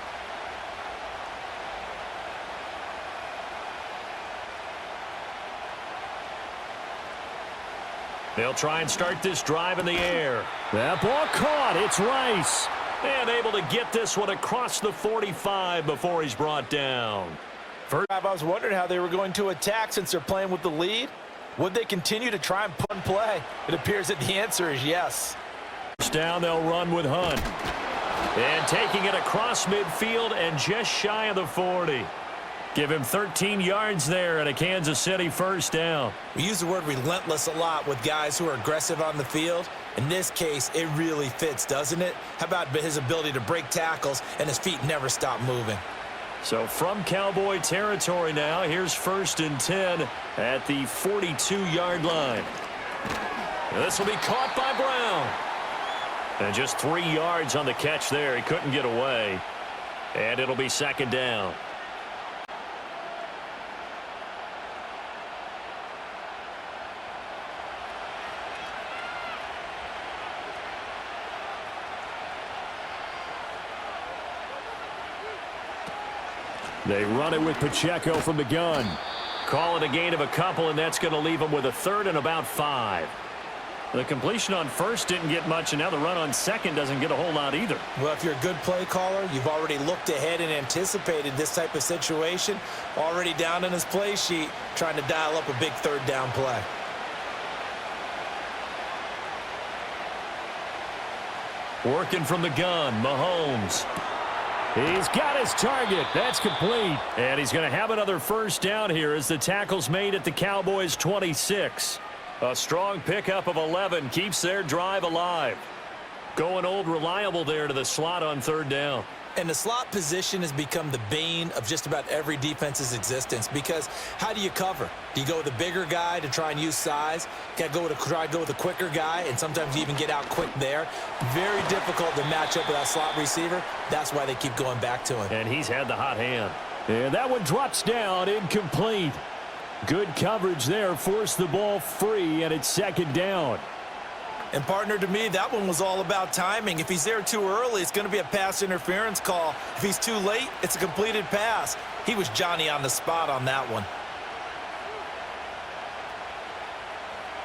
They'll try and start this drive in the air. That ball caught. It's Rice. And able to get this one across the 45 before he's brought down. I was wondering how they were going to attack since they're playing with the lead. Would they continue to try and punt play? It appears that the answer is yes. First down, they'll run with Hunt. And taking it across midfield and just shy of the 40. Give him 13 yards there and a Kansas City first down. We use the word relentless a lot with guys who are aggressive on the field. In this case, it really fits, doesn't it? How about his ability to break tackles and his feet never stop moving? So from Cowboy territory now, here's 1st and 10 at the 42-yard line. And this will be caught by Brown. And just 3 yards on the catch there. He couldn't get away. And it'll be 2nd down. They run it with Pacheco from the gun. Call it a gain of a couple, and that's going to leave them with a 3rd and about 5. The completion on 1st didn't get much, and now the run on 2nd doesn't get a whole lot either. Well, if you're a good play caller, you've already looked ahead and anticipated this type of situation. Already down in his play sheet, trying to dial up a big 3rd down play. Working from the gun, Mahomes. He's got his target. That's complete. And he's going to have another first down here as the tackle's made at the Cowboys' 26. A strong pickup of 11 keeps their drive alive. Going old reliable there to the slot on 3rd down. And the slot position has become the bane of just about every defense's existence because how do you cover? Do you go with a bigger guy to try and use size? Got to try to go with a quicker guy, and sometimes you even get out quick there. Very difficult to match up with that slot receiver. That's why they keep going back to him. And he's had the hot hand. And that one drops down, incomplete. Good coverage there, forced the ball free, and it's 2nd down. And, partner, to me, that one was all about timing. If he's there too early, it's going to be a pass interference call. If he's too late, it's a completed pass. He was Johnny on the spot on that one.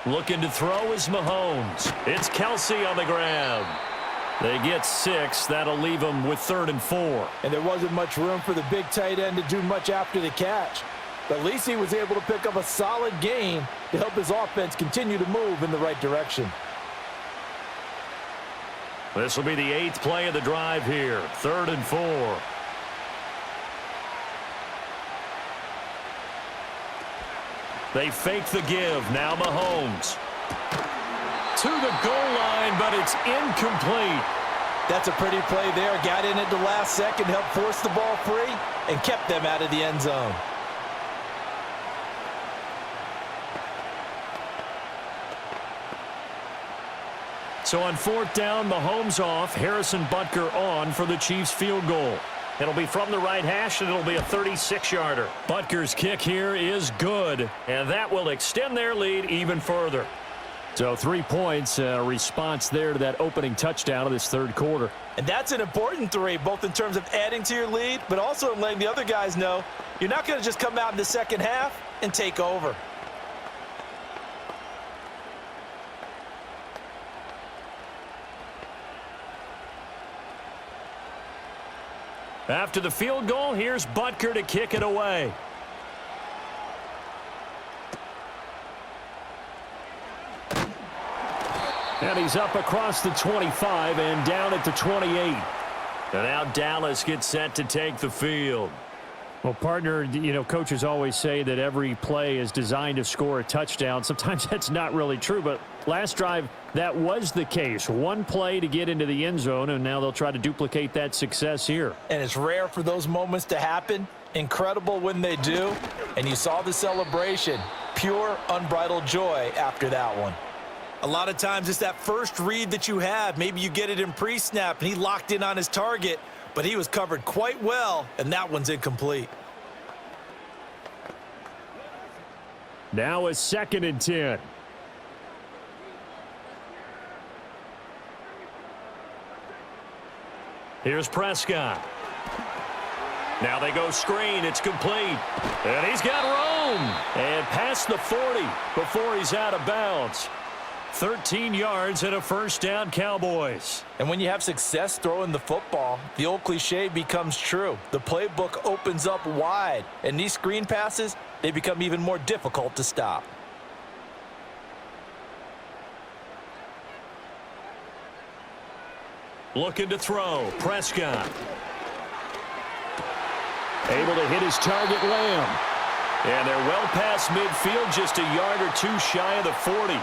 Looking to throw is Mahomes. It's Kelsey on the ground. They get 6. That'll leave them with 3rd and 4. And there wasn't much room for the big tight end to do much after the catch. But at least he was able to pick up a solid gain to help his offense continue to move in the right direction. This will be the 8th play of the drive here. 3rd and 4. They fake the give. Now Mahomes. To the goal line, but it's incomplete. That's a pretty play there. Got in at the last second, helped force the ball free, and kept them out of the end zone. So on 4th down, Mahomes off, Harrison Butker on for the Chiefs field goal. It'll be from the right hash, and it'll be a 36-yarder. Butker's kick here is good. And that will extend their lead even further. So 3 points, a response there to that opening touchdown of this 3rd quarter. And that's an important 3, both in terms of adding to your lead, but also in letting the other guys know you're not going to just come out in the second half and take over. After the field goal, here's Butker to kick it away. And he's up across the 25 and down at the 28. And now Dallas gets set to take the field. Well, partner, you know, coaches always say that every play is designed to score a touchdown. Sometimes that's not really true, but last drive, that was the case. One play to get into the end zone, and now they'll try to duplicate that success here. And it's rare for those moments to happen. Incredible when they do. And you saw the celebration. Pure, unbridled joy after that one. A lot of times it's that first read that you have. Maybe you get it in pre-snap, and he locked in on his target, but he was covered quite well, and that one's incomplete. Now a 2nd and 10. Here's Prescott. Now they go screen. It's complete. And he's got room. And past the 40 before he's out of bounds. 13 yards and a first down, Cowboys. And when you have success throwing the football, the old cliche becomes true. The playbook opens up wide, and these screen passes, they become even more difficult to stop. Looking to throw. Prescott. Able to hit his target, Lamb. And they're well past midfield, just a yard or two shy of the 40.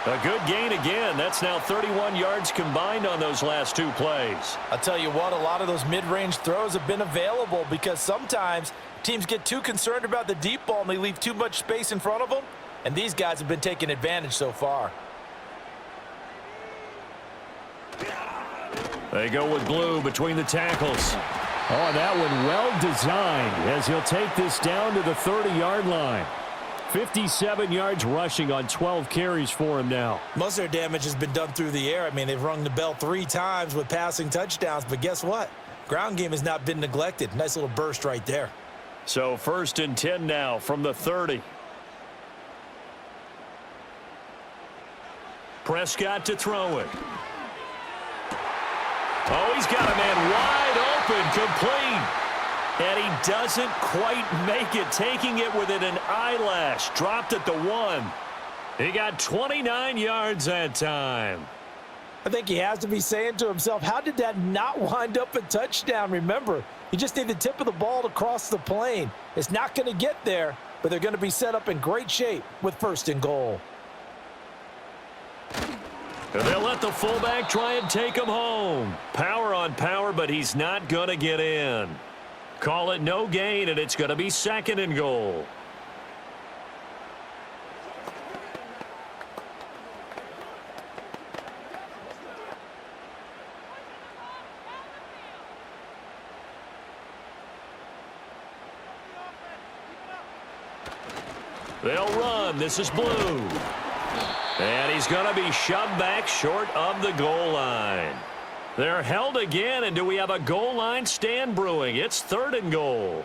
A good gain again. That's now 31 yards combined on those last two plays. I'll tell you what, a lot of those mid-range throws have been available because sometimes teams get too concerned about the deep ball and they leave too much space in front of them, and these guys have been taking advantage so far. They go with blue between the tackles. Oh, that one well designed as he'll take this down to the 30-yard line. 57 yards rushing on 12 carries for him now. Most of their damage has been done through the air. I mean, they've rung the bell 3 times with passing touchdowns, but guess what? Ground game has not been neglected. Nice little burst right there. So 1st and 10 now from the 30. Prescott to throw it. Oh, he's got a man wide open, complete. And he doesn't quite make it, taking it within an eyelash. Dropped at the 1. He got 29 yards that time. I think he has to be saying to himself, how did that not wind up a touchdown? Remember, you just need the tip of the ball to cross the plane. It's not going to get there, but they're going to be set up in great shape with 1st and goal. And they'll let the fullback try and take him home. Power on power, but he's not going to get in. Call it no gain, and it's going to be 2nd and goal. They'll run. This is blue. And he's going to be shoved back short of the goal line. They're held again, and do we have a goal line stand brewing? It's 3rd and goal.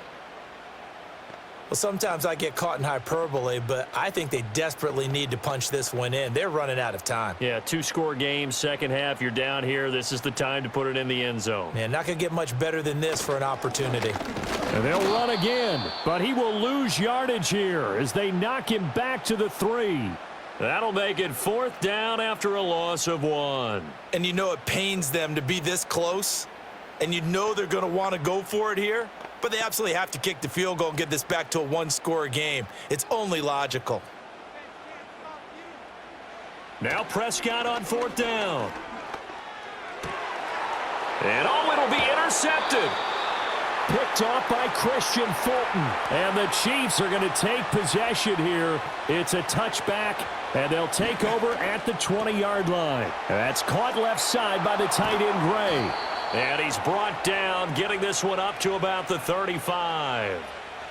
Well, sometimes I get caught in hyperbole, but I think they desperately need to punch this one in. They're running out of time. Yeah, 2-score game, second half, you're down here. This is the time to put it in the end zone. Man, not going to get much better than this for an opportunity. And they'll run again, but he will lose yardage here as they knock him back to the 3. That'll make it 4th down after a loss of 1. And you know it pains them to be this close, and you know they're going to want to go for it here, but they absolutely have to kick the field goal and get this back to a 1-score game. It's only logical. Now Prescott on 4th down. And oh, it'll be intercepted. Picked off by Christian Fulton. And the Chiefs are going to take possession here. It's a touchback, and they'll take over at the 20-yard line. That's caught left side by the tight end, Gray. And he's brought down, getting this one up to about the 35.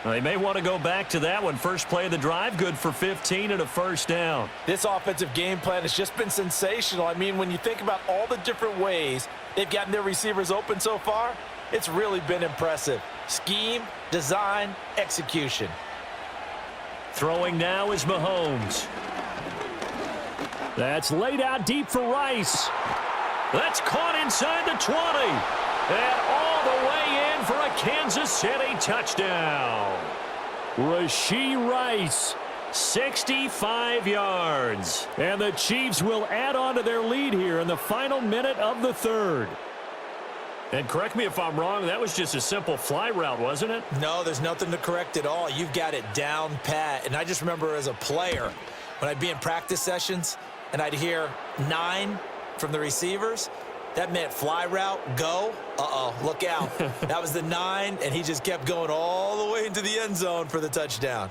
They may want to go back to that one. First play of the drive, good for 15 and a first down. This offensive game plan has just been sensational. I mean, when you think about all the different ways they've gotten their receivers open so far, it's really been impressive. Scheme, design, execution. Throwing now is Mahomes. That's laid out deep for Rice. That's caught inside the 20. And all the way in for a Kansas City touchdown. Rashee Rice. 65 yards. And the Chiefs will add on to their lead here in the final minute of the 3rd. And correct me if I'm wrong, that was just a simple fly route, wasn't it? No, there's nothing to correct at all. You've got it down pat. And I just remember as a player, when I'd be in practice sessions and I'd hear 9 from the receivers, that meant fly route, go. Uh-oh, look out. That was the 9, and he just kept going all the way into the end zone for the touchdown.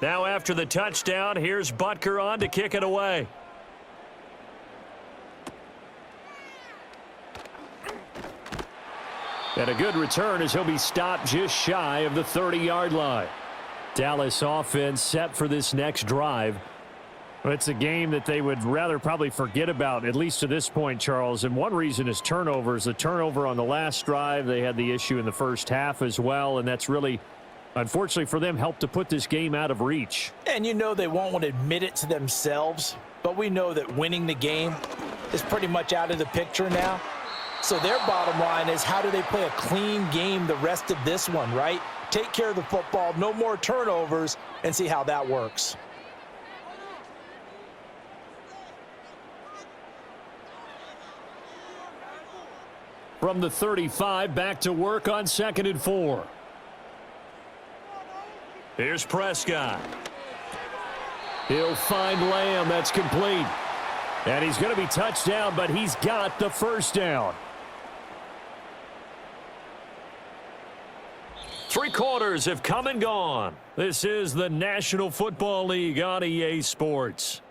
Now after the touchdown, here's Butker on to kick it away. And a good return as he'll be stopped just shy of the 30-yard line. Dallas offense set for this next drive. It's a game that they would rather probably forget about, at least to this point, Charles. And one reason is turnovers. The turnover on the last drive, they had the issue in the first half as well, and that's really, unfortunately for them, helped to put this game out of reach. And you know they won't want to admit it to themselves, but we know that winning the game is pretty much out of the picture now. So their bottom line is, how do they play a clean game the rest of this one, right? Take care of the football, no more turnovers, and see how that works. From the 35, back to work on 2nd and 4. Here's Prescott. He'll find Lamb. That's complete. And he's going to be touched down, but he's got the first down. 3 quarters have come and gone. This is the National Football League on EA Sports.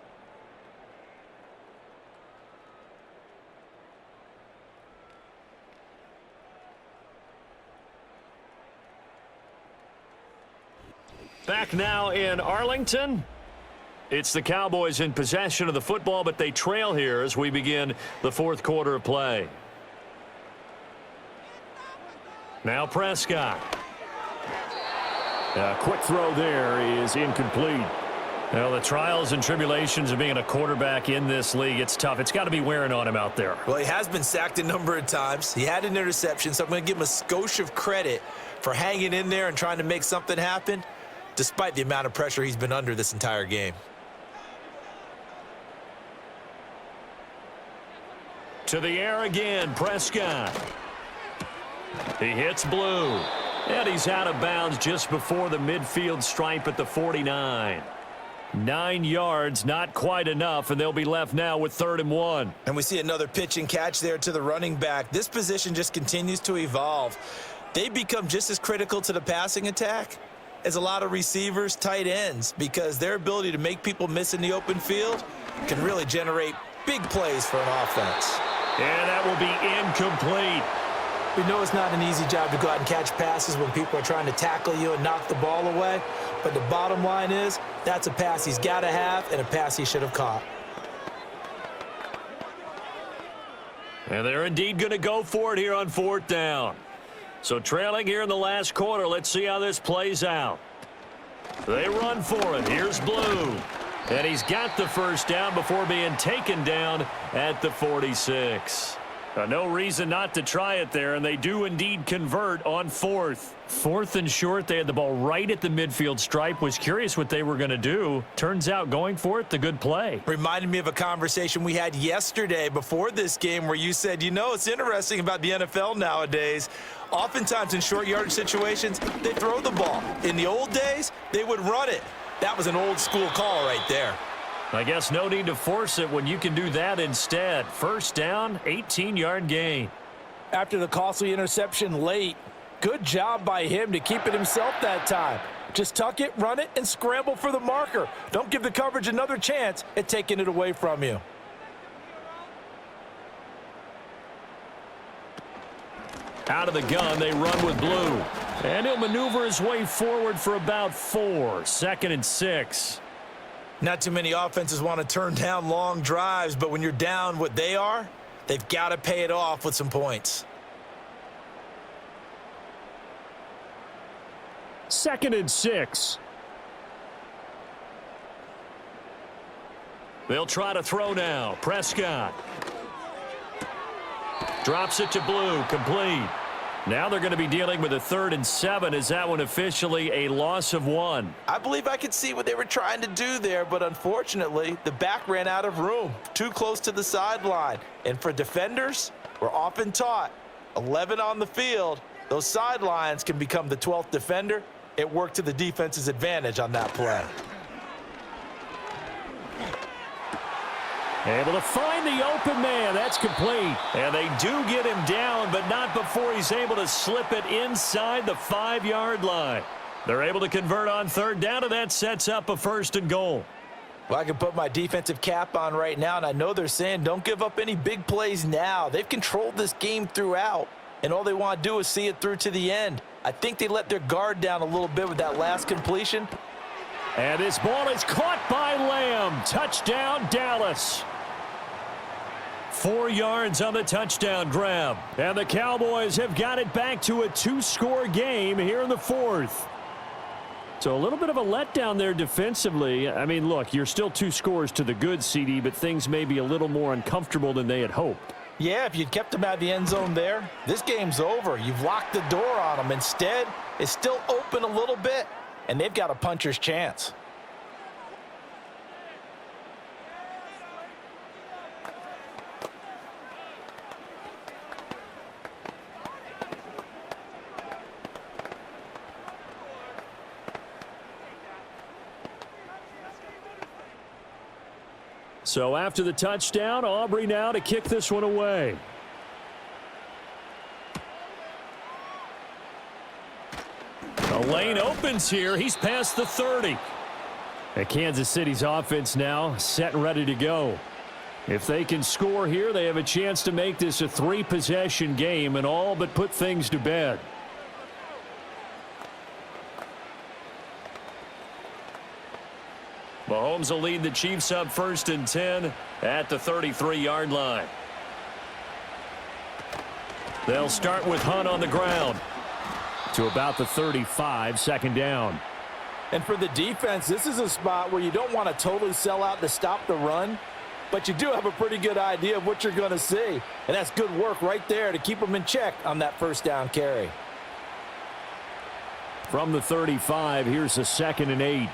Back now in Arlington. It's the Cowboys in possession of the football, but they trail here as we begin the 4th quarter of play. Now Prescott. A quick throw there is incomplete. Well, the trials and tribulations of being a quarterback in this league, it's tough. It's got to be wearing on him out there. Well, he has been sacked a number of times. He had an interception, so I'm going to give him a skosh of credit for hanging in there and trying to make something happen, despite the amount of pressure he's been under this entire game. To the air again, Prescott. He hits Blue. And he's out of bounds just before the midfield stripe at the 49. 9 yards, not quite enough, and they'll be left now with 3rd and 1. And we see another pitch and catch there to the running back. This position just continues to evolve. They become just as critical to the passing attack as a lot of receivers, tight ends, because their ability to make people miss in the open field can really generate big plays for an offense. And that will be incomplete. We know it's not an easy job to go out and catch passes when people are trying to tackle you and knock the ball away, but the bottom line is that's a pass he's got to have and a pass he should have caught. And they're indeed going to go for it here on 4th down. So trailing here in the last quarter, let's see how this plays out. They run for it. Here's Blue. And he's got the first down before being taken down at the 46. No reason not to try it there, and they do indeed convert on 4th. 4th and short, they had the ball right at the midfield stripe. Was curious what they were going to do. Turns out going for it, the good play. Reminded me of a conversation we had yesterday before this game where you said, you know, it's interesting about the NFL nowadays. Oftentimes in short yardage situations, they throw the ball. In the old days, they would run it. That was an old school call right there. I guess no need to force it when you can do that instead. First down, 18-yard gain. After the costly interception late, good job by him to keep it himself that time. Just tuck it, run it, and scramble for the marker. Don't give the coverage another chance at taking it away from you. Out of the gun, they run with Blue. And he'll maneuver his way forward for about 4. 2nd and 6. Not too many offenses want to turn down long drives, but when you're down what they are, they've got to pay it off with some points. 2nd and 6. They'll try to throw now. Prescott. Drops it to Blue. Complete. Now they're going to be dealing with a 3rd and 7. Is that one officially a loss of 1? I believe I could see what they were trying to do there, but unfortunately, the back ran out of room, too close to the sideline. And for defenders, we're often taught, 11 on the field, those sidelines can become the 12th defender. It worked to the defense's advantage on that play. Able to find the open man. That's complete. And they do get him down, but not before he's able to slip it inside the 5-yard line. They're able to convert on 3rd down, and that sets up a 1st and goal. Well, I can put my defensive cap on right now, and I know they're saying don't give up any big plays now. They've controlled this game throughout, and all they want to do is see it through to the end. I think they let their guard down a little bit with that last completion. And this ball is caught by Lamb. Touchdown, Dallas. 4 yards on the touchdown grab. And the Cowboys have got it back to a 2-score game here in the 4th. So a little bit of a letdown there defensively. I mean, look, you're still 2 scores to the good, CD, but things may be a little more uncomfortable than they had hoped. Yeah, if you'd kept them out of the end zone there, this game's over. You've locked the door on them. Instead, it's still open a little bit, and they've got a puncher's chance. So after the touchdown, Aubrey now to kick this one away. The lane opens here. He's past the 30. And Kansas City's offense now set and ready to go. If they can score here, they have a chance to make this a 3-possession game and all but put things to bed. Mahomes will lead the Chiefs up 1st and 10 at the 33-yard line. They'll start with Hunt on the ground. To about the 35, 2nd down. And for the defense, this is a spot where you don't want to totally sell out to stop the run, but you do have a pretty good idea of what you're going to see. And that's good work right there to keep them in check on that 1st down carry. From the 35, here's a 2nd and 8.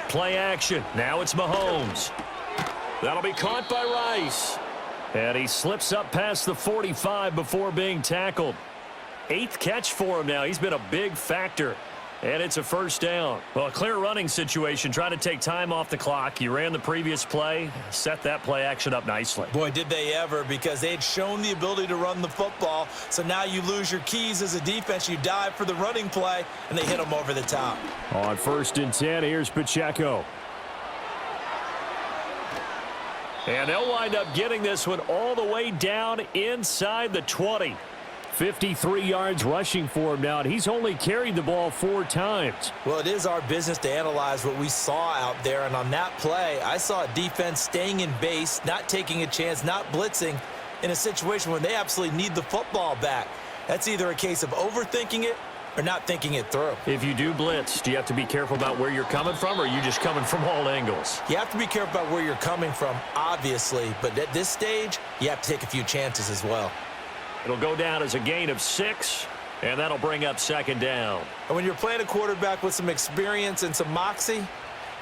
Play action. Now it's Mahomes. That'll be caught by Rice. And he slips up past the 45 before being tackled. 8th catch for him now. He's been a big factor. And it's a 1st down. Well, a clear running situation. Trying to take time off the clock. You ran the previous play. Set that play action up nicely. Boy, did they ever, because they had shown the ability to run the football. So now you lose your keys as a defense. You dive for the running play, and they hit them over the top. On 1st and 10, here's Pacheco. And they'll wind up getting this one all the way down inside the 20. 53 yards rushing for him now, and he's only carried the ball 4 times. Well, it is our business to analyze what we saw out there, and on that play, I saw a defense staying in base, not taking a chance, not blitzing in a situation when they absolutely need the football back. That's either a case of overthinking it or not thinking it through. If you do blitz, do you have to be careful about where you're coming from, or are you just coming from all angles? You have to be careful about where you're coming from, obviously, but at this stage, you have to take a few chances as well. It'll go down as a gain of 6, and that'll bring up 2nd down. And when you're playing a quarterback with some experience and some moxie,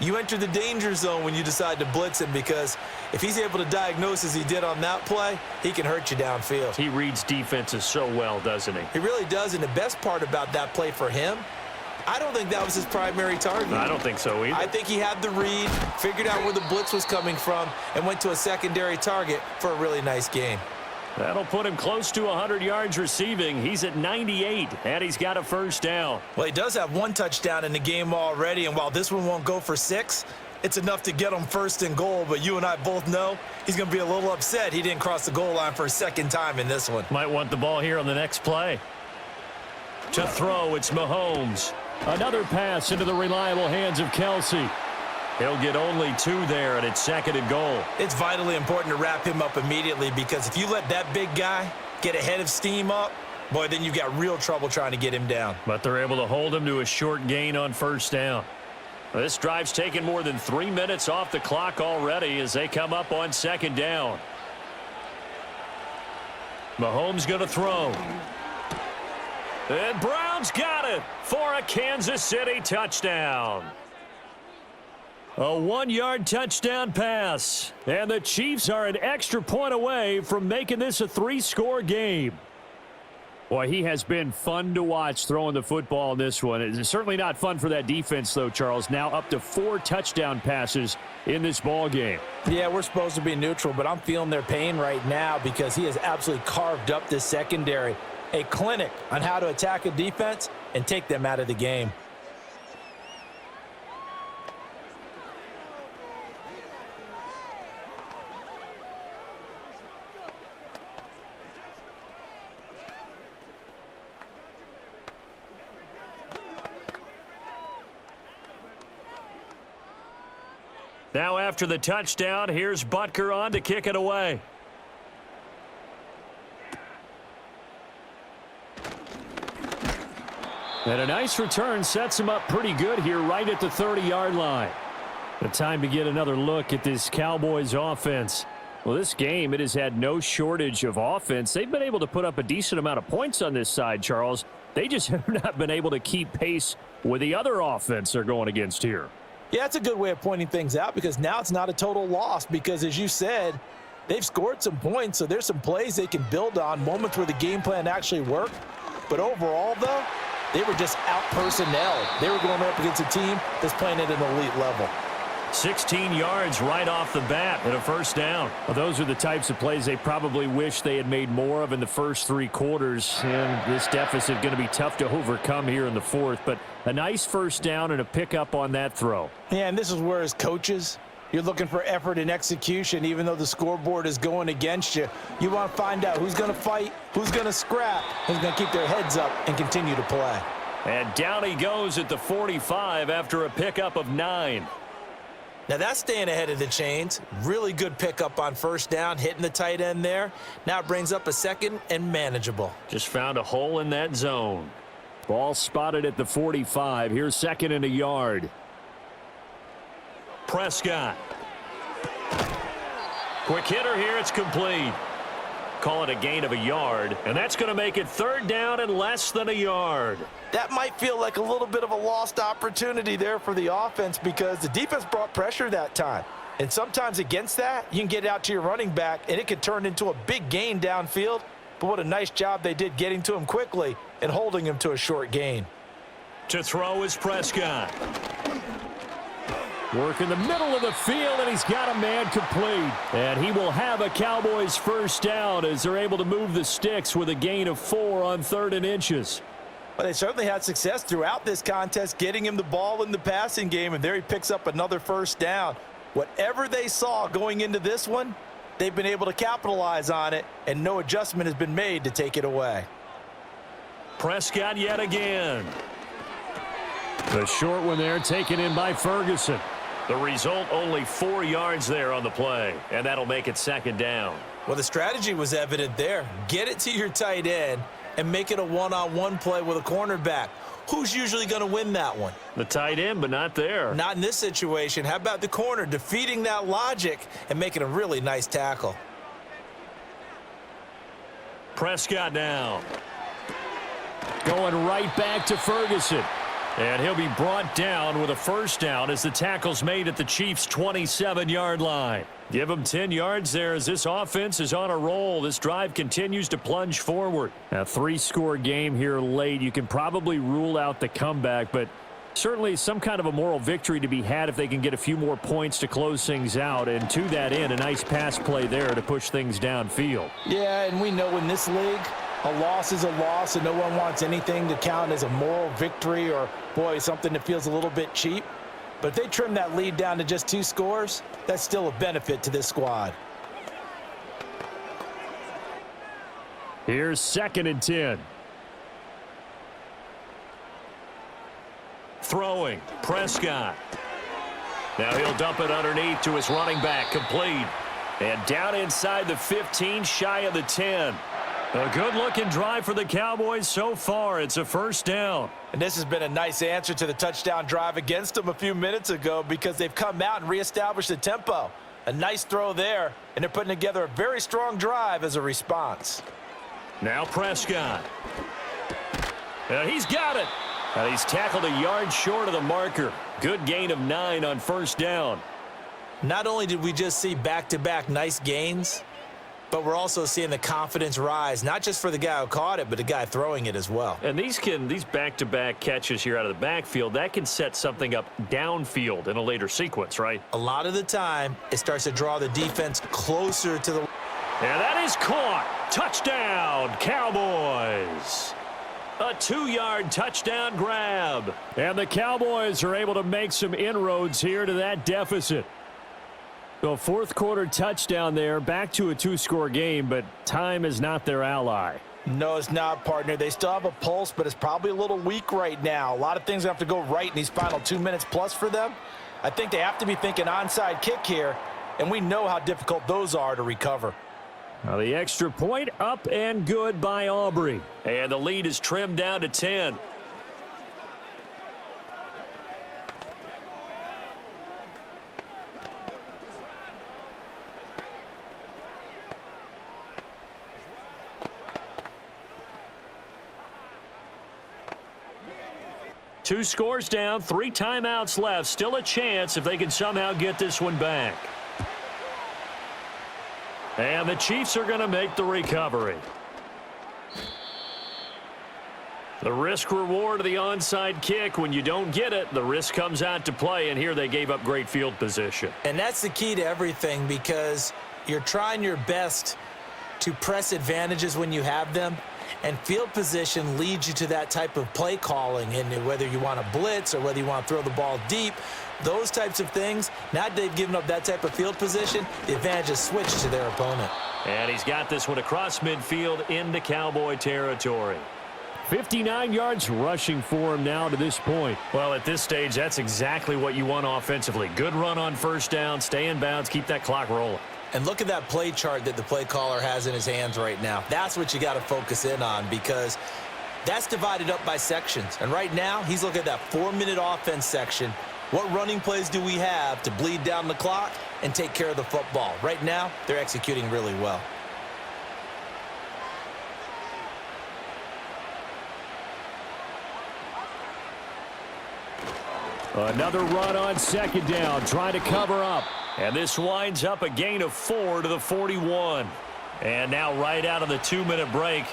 you enter the danger zone when you decide to blitz him, because if he's able to diagnose as he did on that play, he can hurt you downfield. He reads defenses so well, doesn't he? He really does, and the best part about that play for him, I don't think that was his primary target. I don't think so either. I think he had the read, figured out where the blitz was coming from, and went to a secondary target for a really nice gain. That'll put him close to 100 yards receiving. He's at 98, and he's got a 1st down. Well, he does have 1 touchdown in the game already, and while this one won't go for 6, it's enough to get him 1st and goal. But you and I both know he's going to be a little upset he didn't cross the goal line for a 2nd time in this one. Might want the ball here on the next play. To throw, it's Mahomes. Another pass into the reliable hands of Kelsey. He'll get only 2 there, and it's 2nd and goal. It's vitally important to wrap him up immediately, because if you let that big guy get a head of steam up, boy, then you've got real trouble trying to get him down. But they're able to hold him to a short gain on 1st down. This drive's taken more than 3 minutes off the clock already as they come up on 2nd down. Mahomes going to throw. And Brown's got it for a Kansas City touchdown. A 1-yard touchdown pass. And the Chiefs are an extra point away from making this a 3-score game. Boy, he has been fun to watch throwing the football in this one. It's certainly not fun for that defense, though, Charles. Now up to 4 touchdown passes in this ball game. Yeah, we're supposed to be neutral, but I'm feeling their pain right now because he has absolutely carved up this secondary. A clinic on how to attack a defense and take them out of the game. Now after the touchdown, here's Butker on to kick it away. And a nice return sets him up pretty good here right at the 30-yard line. The time to get another look at this Cowboys offense. Well, this game, it has had no shortage of offense. They've been able to put up a decent amount of points on this side, Charles. They just have not been able to keep pace with the other offense they're going against here. Yeah, that's a good way of pointing things out because now it's not a total loss because, as you said, they've scored some points, so there's some plays they can build on, moments where the game plan actually worked. But overall, though, they were just out-personnel. They were going up against a team that's playing at an elite level. 16 yards right off the bat and a first down. Well, those are the types of plays they probably wish they had made more of in the first 3 quarters. And this deficit going to be tough to overcome here in the fourth. But a nice first down and a pickup on that throw. Yeah, and this is where, as coaches, you're looking for effort and execution. Even though the scoreboard is going against you, you want to find out who's going to fight, who's going to scrap, who's going to keep their heads up and continue to play. And down he goes at the 45 after a pickup of 9. Now that's staying ahead of the chains. Really good pickup on first down, hitting the tight end there. Now it brings up a second and manageable. Just found a hole in that zone. Ball spotted at the 45. Here's 2nd and a yard. Prescott. Quick hitter here. It's complete. Call it a gain of a yard, and that's going to make it 3rd down and less than a yard. That might feel like a little bit of a lost opportunity there for the offense because the defense brought pressure that time. And sometimes against that, you can get out to your running back, and it could turn into a big gain downfield. But what a nice job they did getting to him quickly and holding him to a short gain. To throw is Prescott. Work in the middle of the field, and he's got a man complete. And he will have a Cowboys first down as they're able to move the sticks with a gain of 4 on 3rd and inches. Well, they certainly had success throughout this contest, getting him the ball in the passing game, and there he picks up another first down. Whatever they saw going into this one, they've been able to capitalize on it, and no adjustment has been made to take it away. Prescott yet again. The short one there taken in by Ferguson. The result, only 4 yards there on the play, and that'll make it 2nd down. Well, the strategy was evident there. Get it to your tight end and make it a one-on-one play with a cornerback. Who's usually going to win that one? The tight end, but not there. Not in this situation. How about the corner defeating that logic and making a really nice tackle? Prescott now. Going right back to Ferguson. And he'll be brought down with a first down as the tackle's made at the Chiefs' 27-yard line. Give them 10 yards there as this offense is on a roll. This drive continues to plunge forward. A 3-score game here late. You can probably rule out the comeback, but certainly some kind of a moral victory to be had if they can get a few more points to close things out. And to that end, a nice pass play there to push things downfield. Yeah, and we know in this league, a loss is a loss, and no one wants anything to count as a moral victory or, boy, something that feels a little bit cheap. But if they trim that lead down to just 2 scores, that's still a benefit to this squad. Here's 2nd and 10. Throwing, Prescott. Now he'll dump it underneath to his running back, complete. And down inside the 15, shy of the 10. A good-looking drive for the Cowboys so far. It's a first down. And this has been a nice answer to the touchdown drive against them a few minutes ago because they've come out and reestablished the tempo. A nice throw there, and they're putting together a very strong drive as a response. Now Prescott. He's got it. And he's tackled a yard short of the marker. Good gain of 9 on first down. Not only did we just see back-to-back nice gains, but we're also seeing the confidence rise, not just for the guy who caught it, but the guy throwing it as well. And these back-to-back catches here out of the backfield, that can set something up downfield in a later sequence, right? A lot of the time, it starts to draw the defense closer to the... And that is caught. Touchdown, Cowboys. A 2-yard touchdown grab. And the Cowboys are able to make some inroads here to that deficit. The fourth quarter touchdown there, back to a 2-score game, but time is not their ally. No, it's not, partner. They still have a pulse, but it's probably a little weak right now. A lot of things have to go right in these final 2 minutes plus for them. I think they have to be thinking onside kick here, and we know how difficult those are to recover. Now the extra point up and good by Aubrey. And the lead is trimmed down to 10. Two scores down, 3 timeouts left. Still a chance if they can somehow get this one back. And the Chiefs are going to make the recovery. The risk-reward of the onside kick, when you don't get it, the risk comes out to play, and here they gave up great field position. And that's the key to everything, because you're trying your best to press advantages when you have them, and field position leads you to that type of play calling, and whether you want to blitz or whether you want to throw the ball deep, those types of things. Now they've given up that type of field position, the advantage is switched to their opponent. And he's got this one across midfield into Cowboy territory. 59 yards rushing for him now to this point. Well, at this stage, that's exactly what you want offensively. Good run on first down, stay in bounds, keep that clock rolling. And look at that play chart that the play caller has in his hands right now. That's what you got to focus in on, because that's divided up by sections. And right now, he's looking at that 4-minute offense section. What running plays do we have to bleed down the clock and take care of the football? Right now, they're executing really well. Another run on second down, trying to cover up. And this winds up a gain of 4 to the 41. And now right out of the 2-minute break,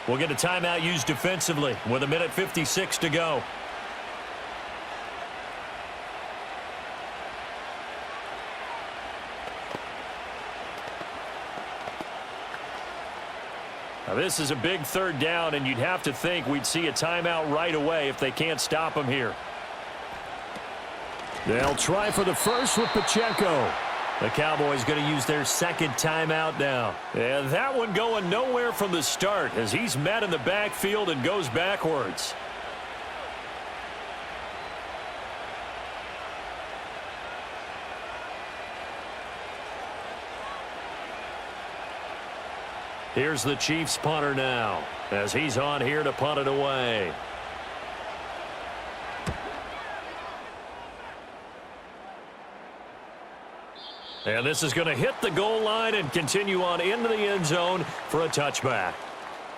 we'll get a timeout used defensively with 1:56 to go. Now this is a big third down, and you'd have to think we'd see a timeout right away if they can't stop him here. They'll try for the first with Pacheco. The Cowboys going to use their second timeout now. And that one going nowhere from the start as he's met in the backfield and goes backwards. Here's the Chiefs punter now as he's on here to punt it away. And this is going to hit the goal line and continue on into the end zone for a touchback.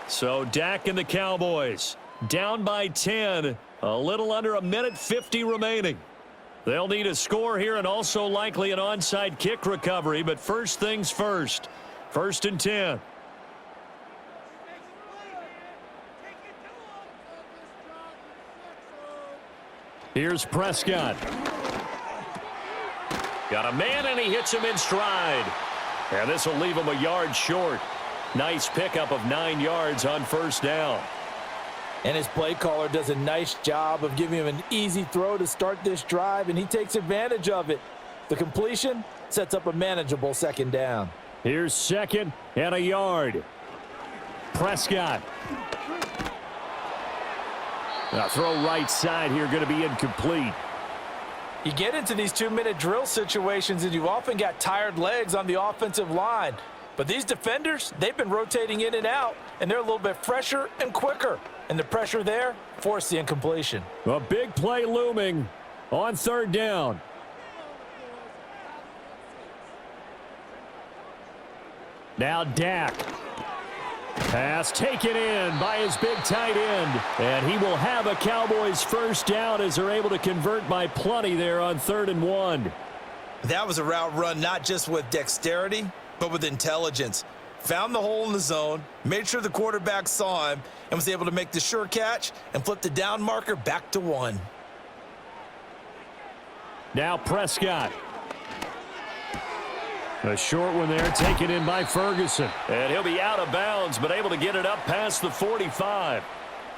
So Dak and the Cowboys down by 10, a little under 1:50 remaining. They'll need a score here and also likely an onside kick recovery, but first things first. 1st and 10. Here's Prescott. Got a man, and he hits him in stride. And this will leave him a yard short. Nice pickup of 9 yards on first down. And his play caller does a nice job of giving him an easy throw to start this drive, and he takes advantage of it. The completion sets up a manageable second down. Here's 2nd and a yard. Prescott. Now throw right side here, going to be incomplete. You get into these 2-minute drill situations, and you've often got tired legs on the offensive line. But these defenders, they've been rotating in and out, and they're a little bit fresher and quicker. And the pressure there forced the incompletion. A big play looming on 3rd down. Now Dak. Pass taken in by his big tight end. And he will have a Cowboys first down as they're able to convert by plenty there on 3rd and 1. That was a route run not just with dexterity, but with intelligence. Found the hole in the zone, made sure the quarterback saw him, and was able to make the sure catch and flip the down marker back to 1. Now Prescott. A short one there, taken in by Ferguson. And he'll be out of bounds, but able to get it up past the 45.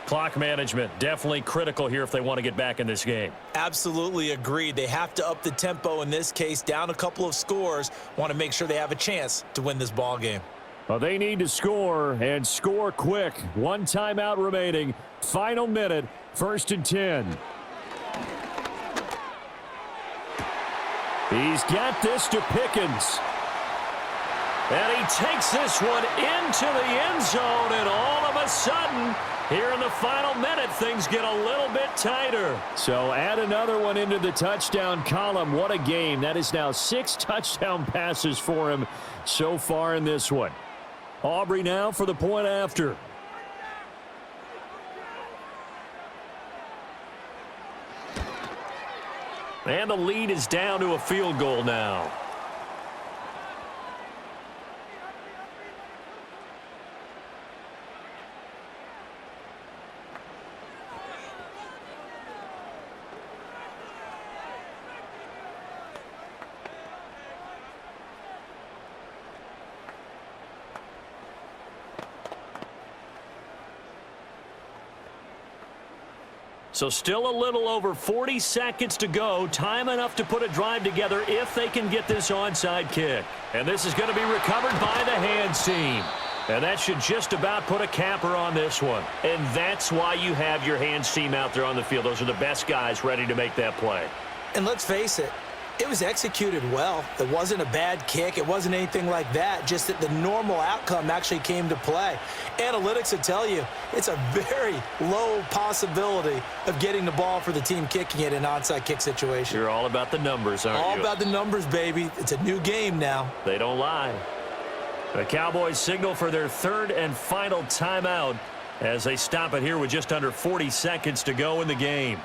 Clock management, definitely critical here if they want to get back in this game. Absolutely agreed. They have to up the tempo in this case, down a couple of scores. Want to make sure they have a chance to win this ball game. Well, they need to score, and score quick. 1 timeout remaining. Final minute, 1st and 10. He's got this to Pickens. And he takes this one into the end zone, and all of a sudden, here in the final minute, things get a little bit tighter. So add another one into the touchdown column. What a game. That is now 6 touchdown passes for him so far in this one. Aubrey now for the point after. And the lead is down to a field goal now. So still a little over 40 seconds to go. Time enough to put a drive together if they can get this onside kick. And this is going to be recovered by the hands team. And that should just about put a capper on this one. And that's why you have your hands team out there on the field. Those are the best guys ready to make that play. And let's face it, it was executed well. It wasn't a bad kick. It wasn't anything like that. Just that the normal outcome actually came to play. Analytics will tell you it's a very low possibility of getting the ball for the team kicking it in an onside kick situation. You're all about the numbers, aren't you? All about the numbers, baby. It's a new game now. They don't lie. The Cowboys signal for their 3rd and final timeout as they stop it here with just under 40 seconds to go in the game.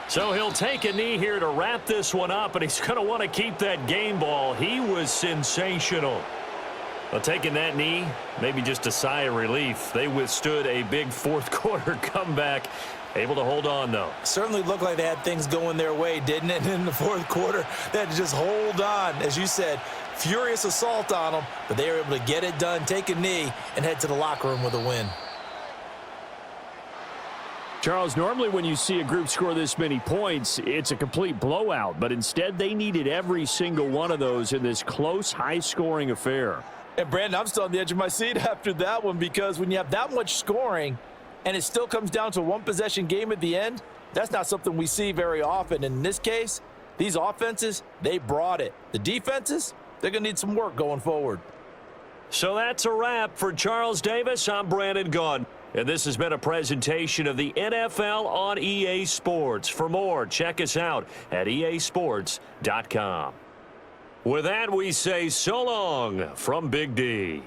So he'll take a knee here to wrap this one up, and he's going to want to keep that game ball. He was sensational. Well, taking that knee, maybe just a sigh of relief. They withstood a big 4th quarter comeback. Able to hold on, though. Certainly looked like they had things going their way, didn't it? And in the 4th quarter, they had to just hold on. As you said, furious assault on them, but they were able to get it done, take a knee, and head to the locker room with a win. Charles, normally when you see a group score this many points, it's a complete blowout. But instead, they needed every single one of those in this close, high-scoring affair. And, Brandon, I'm still on the edge of my seat after that one because when you have that much scoring and it still comes down to a one-possession game at the end, that's not something we see very often. In this case, these offenses, they brought it. The defenses, they're going to need some work going forward. So that's a wrap for Charles Davis. I'm Brandon Gunn. And this has been a presentation of the NFL on EA Sports. For more, check us out at easports.com. With that, we say so long from Big D.